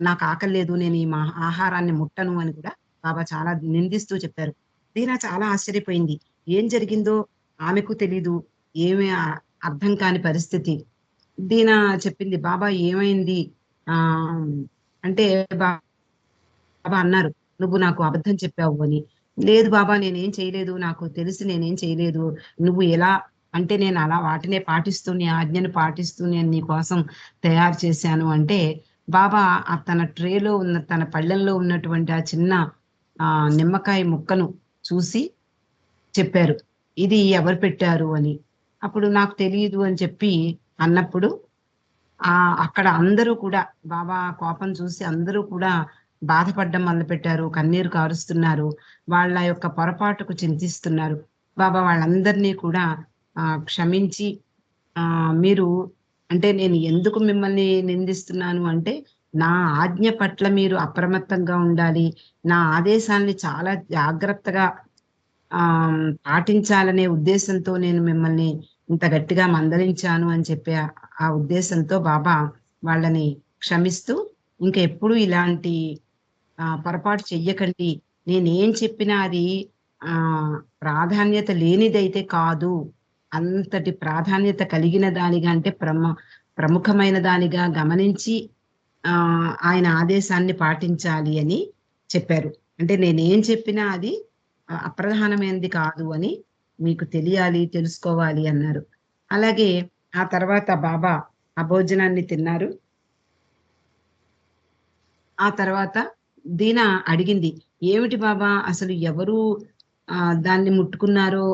నాకు ఆకలి లేదు, నేను ఈ ఆహారాన్ని ముట్టను అని కూడా బాబా చాలా నిందిస్తూ చెప్పారు. దీనా చాలా ఆశ్చర్యపోయింది. ఏం జరిగిందో ఆమెకు తెలీదు, ఏమీ అర్థం కాని పరిస్థితి. దీనా చెప్పింది, బాబా ఏమైంది ఆ అంటే బాబా అన్నారు, నువ్వు నాకు అబద్ధం చెప్పావు అని. లేదు బాబా, నేనేం చేయలేదు, నాకు తెలిసి నేనేం చేయలేదు. నువ్వు ఎలా అంటే నేను అలా వాటినే పాటిస్తూ, నీ ఆజ్ఞను పాటిస్తూ నేను నీ కోసం తయారు చేశాను అంటే, బాబా తన ట్రేలో ఉన్న, తన పళ్ళెంలో ఉన్నటువంటి ఆ చిన్న నిమ్మకాయ ముక్కను చూసి చెప్పారు, ఇది ఎవరు పెట్టారు అని. అప్పుడు నాకు తెలియదు అని చెప్పి అన్నప్పుడు అక్కడ అందరూ కూడా బాబా కోపం చూసి అందరూ కూడా బాధపడడం మొదలుపెట్టారు, కన్నీరు కారుస్తున్నారు, వాళ్ళ యొక్క పొరపాటుకు చింతిస్తున్నారు. బాబా వాళ్ళందరినీ కూడా క్షమించి, మీరు అంటే నేను ఎందుకు మిమ్మల్ని నిందిస్తున్నాను అంటే, నా ఆజ్ఞ పట్ల మీరు అప్రమత్తంగా ఉండాలి, నా ఆదేశాన్ని చాలా జాగ్రత్తగా పాటించాలనే ఉద్దేశంతో నేను మిమ్మల్ని ఇంత గట్టిగా మందలించాను అని చెప్పి ఆ ఉద్దేశంతో బాబా వాళ్ళని క్షమిస్తూ, ఇంకా ఎప్పుడు ఇలాంటి పొరపాటు చెయ్యకండి, నేనేం చెప్పినా అది ప్రాధాన్యత లేనిదైతే కాదు, అంతటి ప్రాధాన్యత కలిగిన దానిగా, అంటే ప్రముఖమైన దానిగా గమనించి ఆయన ఆదేశాన్ని పాటించాలి అని చెప్పారు. అంటే నేనేం చెప్పినా అది అప్రధానమైనది కాదు అని మీకు తెలియాలి, తెలుసుకోవాలి అన్నారు. అలాగే ఆ తర్వాత బాబా ఆ భోజనాన్ని తిన్నారు. ఆ తర్వాత దీనా అడిగింది, ఏమిటి బాబా, అసలు ఎవరు దాన్ని ముట్టుకున్నారో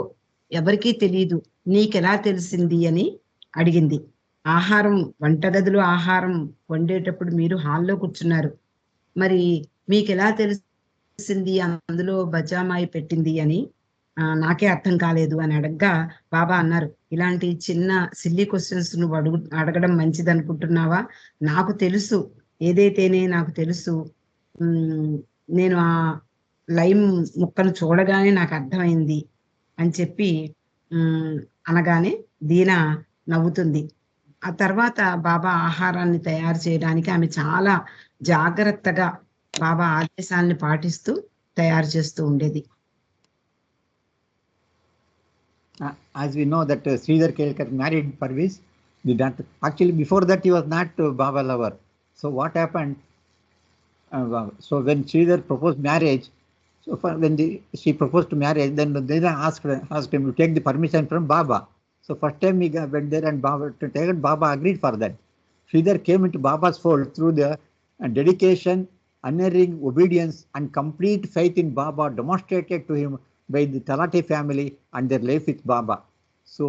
ఎవరికీ తెలీదు, నీకెలా తెలిసింది అని అడిగింది. వంటగదిలో ఆహారం వండేటప్పుడు మీరు హాల్లో కూర్చున్నారు, మరి మీకెలా తెలిసింది అందులో బచామాయి పెట్టింది అని నాకే అర్థం కాలేదు అని అడగ్గా బాబా అన్నారు, ఇలాంటి చిన్న సిల్లీ క్వశ్చన్స్ నువ్వు అడగడం మంచిది అనుకుంటున్నావా? నాకు తెలుసు, ఏదైతేనే నాకు తెలుసు, నేను ఆ లైమ్ ముక్కను చూడగానే నాకు అర్థమైంది అని చెప్పి అనగానే దీనా నవ్వుతుంది. ఆ తర్వాత బాబా ఆహారాన్ని తయారు చేయడానికి ఆమె చాలా జాగ్రత్తగా బాబా ఆదేశాన్ని పాటిస్తూ తయారు చేస్తూ ఉండేది. As we know that Sridhar Kelkar married Parviz, actually before that he was not Baba lover. So what happened? So when Sridhar proposed marriage, she proposed to marriage, then Dina asked him to take the permission from Baba. So first time he went there and Baba agreed for that. Sridhar came into Baba's fold through the dedication, unerring obedience and complete faith in Baba demonstrated to him by the Talati family and their life with Baba. So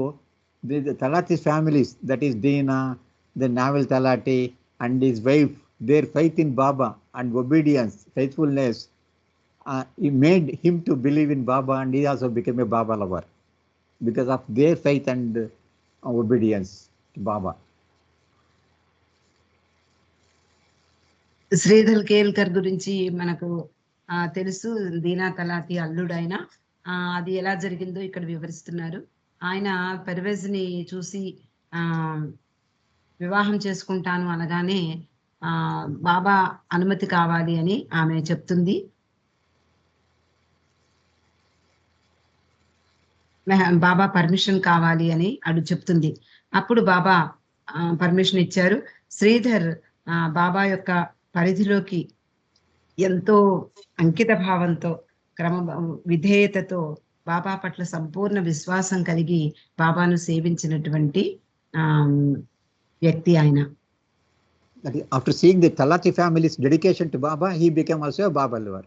the Talati families, that is Dina, the Naval Talati and his wife, their faith in Baba and obedience, faithfulness, it made him to believe in Baba, and he also became a Baba lover because of their faith and obedience to Baba. Sridhar Kelkar గురించి మనకు తెలుసు, దీనా తలాతి అల్లుడైన. అది ఎలా జరిగిందో ఇక్కడ వివరిస్తున్నారు. ఆయన పర్వేజ్ని చూసి వివాహం చేసుకుంటాను అనగానే బాబా అనుమతి కావాలి అని ఆమె చెప్తుంది. బాబా పర్మిషన్ కావాలి అని చెప్తుంది. అప్పుడు బాబా పర్మిషన్ ఇచ్చారు. శ్రీధర్ బాబా యొక్క పరిధిలోకి ఎంతో అంకిత భావంతో, విధేయతతో, బాబా పట్ల సంపూర్ణ విశ్వాసం కలిగి బాబాను సేవించినటువంటి వ్యక్తి ఆయన. That is, after seeing the Talati family's dedication to Baba, he became also a Baba lover.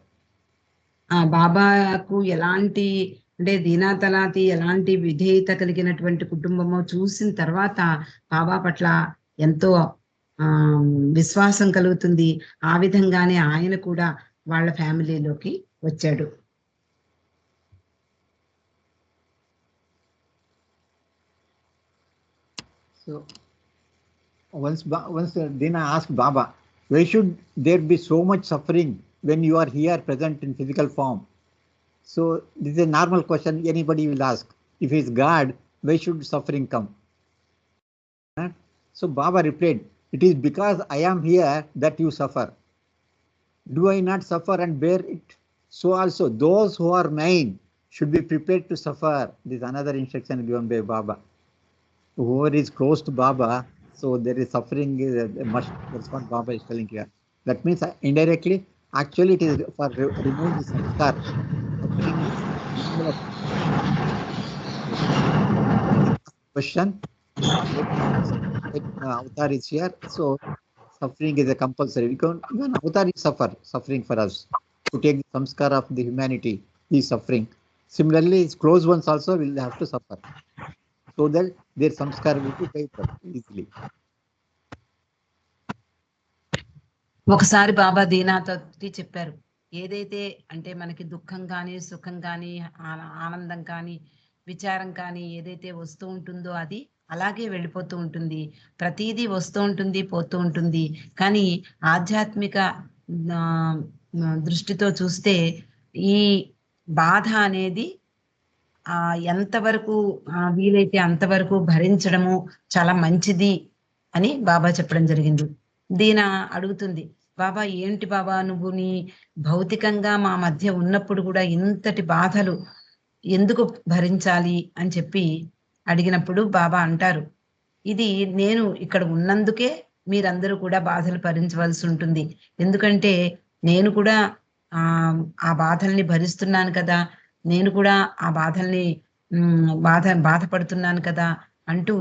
ఆ బాబాకు ఎలాంటి అంటే దీనా తలాతి ఎలాంటి విధేయత కలిగినటువంటి కుటుంబమో చూసిన తర్వాత బాబా పట్ల ఎంతో విశ్వాసం కలుగుతుంది. ఆ విధంగానే ఆయన కూడా వాళ్ళ ఫ్యామిలీలోకి వచ్చాడు. So once Dina asked Baba, why should there be so much suffering when you are here present in physical form? So this is a normal question anybody will ask. If he is God, why should suffering come? So Baba replied, it is because I am here that you suffer. Do I not suffer and bear it? So also those who are mine should be prepared to suffer. This is another instruction given by Baba. Whoever is close to Baba, so there is suffering must. That's what Baba is telling here. That means indirectly, actually it is for removing the samskar. Question. Avatar is here, so suffering is a compulsory. Even Avatar is suffering for us. To take the samskar of the humanity, he is suffering. Similarly, his close ones also will have to suffer, so that their samskar will be paid easily. ఒకసారి బాబా దీనాతో చెప్పారు, ఏదైతే అంటే మనకి దుఃఖం కానీ సుఖం కానీ ఆనందం కానీ విచారం కానీ ఏదైతే వస్తూ ఉంటుందో అది అలాగే వెళ్ళిపోతూ ఉంటుంది. ప్రతిదీ వస్తూ ఉంటుంది, పోతూ ఉంటుంది. కానీ ఆధ్యాత్మిక దృష్టితో చూస్తే ఈ బాధ అనేది ఎంతవరకు వీలైతే అంతవరకు భరించడము చాలా మంచిది అని బాబా చెప్పడం జరిగింది. దీన అడుగుతుంది, బాబా ఏంటి బాబా నువ్వు నీ భౌతికంగా మా మధ్య ఉన్నప్పుడు కూడా ఇంతటి బాధలు ఎందుకు భరించాలి అని చెప్పి అడిగినప్పుడు బాబా అంటారు, ఇది నేను ఇక్కడ ఉన్నందుకే మీరందరూ కూడా బాధలు భరించవలసి ఉంటుంది. ఎందుకంటే నేను కూడా ఆ బాధల్ని భరిస్తున్నాను కదా, నేను కూడా ఆ బాధల్ని బాధపడుతున్నాను కదా అంటూ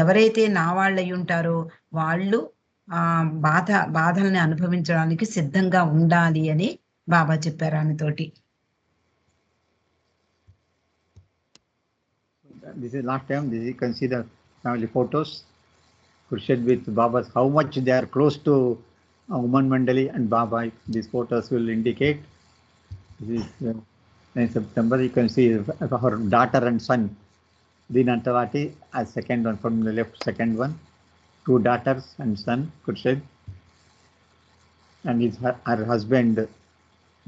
ఎవరైతే నా వాళ్ళు అయి ఉంటారో వాళ్ళు బాధల్ని అనుభవించడానికి సిద్ధంగా ఉండాలి అని బాబా చెప్పారు ఆమెతోటి. This is last time. This you can see the family photos. Khurshid with Baba's, how much they are close to Uman Mandali and Baba. These photos will indicate. This is in September. You can see her daughter and son, Dina Talati, as second one from the left, second one. 2 daughters and son, Khurshid, and her husband,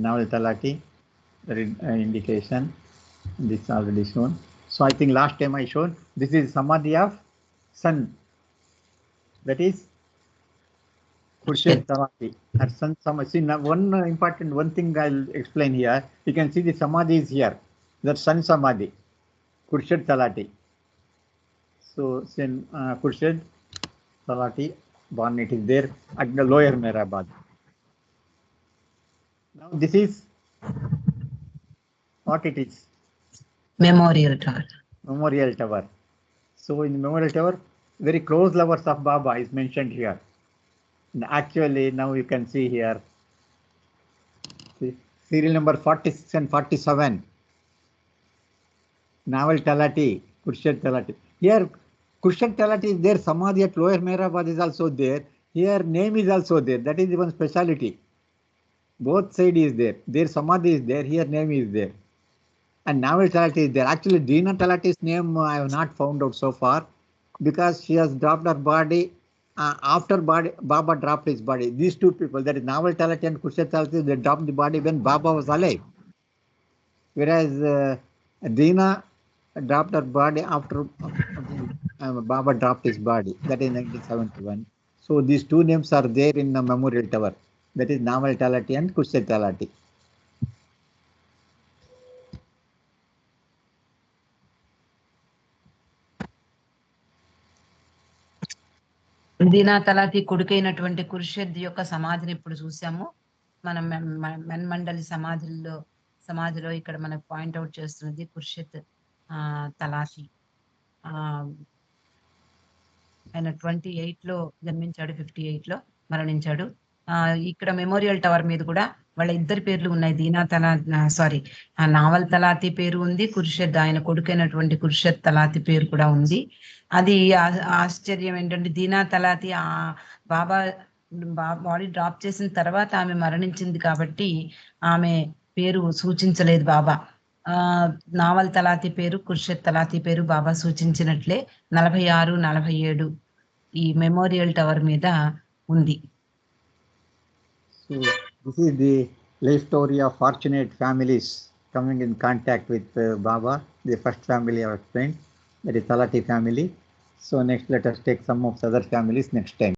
Nawal Talati. There is indication. This is already shown. So I think last time I showed, this is Samadhi of son. That is Khurshid Talati. Her son Samadhi. See, now one thing I'll explain here. You can see the Samadhi is here. That son Samadhi, Khurshid Talati. So Khurshid Talati born, it is there at the lower Mehrabad. Now this is what it is. Memorial Tower. Memorial Tower. So in the Memorial Tower, very close lovers of Baba is mentioned here. And actually now you can see here, see, serial number 46 and 47. Nawal Talati, Khurshid Talati. Here Khurshid Talati is there, Samadhi at lower Mehrabad is also there. Here name is also there. That is one speciality. Both side is there. There Samadhi is there, here name is there. And Nawal Talati is there. Actually Dina Talati's name I have not found out so far, because she has dropped her body after Baba dropped his body. These two people, that is Nawal Talati and Khurshid Talati, they dropped the body when Baba was alive. Whereas Dina dropped her body after Baba dropped his body. That is 1971. So these two names are there in the Memorial Tower. That is Nawal Talati and Khurshid Talati. దీనా తలాతి కొడుకైనటువంటి ఖుర్షిద్ యొక్క సమాధిని ఇప్పుడు చూసాము. మనం మెన్మండలి సమాధిలో ఇక్కడ మనకు point out చేస్తున్నది ఖుర్షిద్ తలాతి. ఆయన 28లో జన్మించాడు, 58లో మరణించాడు. ఇక్కడ మెమోరియల్ టవర్ మీద కూడా వాళ్ళ ఇద్దరి పేర్లు ఉన్నాయి. నావల్ తలాతి పేరు ఉంది, కుర్షద్ ఆయన కొడుకైనటువంటి కుర్షద్ తలాతి పేరు కూడా ఉంది. అది ఆశ్చర్యం ఏంటంటే దీనా తలాతి బాబా బాడీ డ్రాప్ చేసిన తర్వాత ఆమె మరణించింది కాబట్టి ఆమె పేరు సూచించలేదు బాబా. నావల్ తలాతి పేరు, కుర్షద్ తలాతి పేరు బాబా సూచించినట్లే 46, 47 ఈ మెమోరియల్ టవర్ మీద ఉంది. So this is the life story of fortunate families coming in contact with Baba. The first family I have explained, that is Talati family. So next let us take some of the other families next time.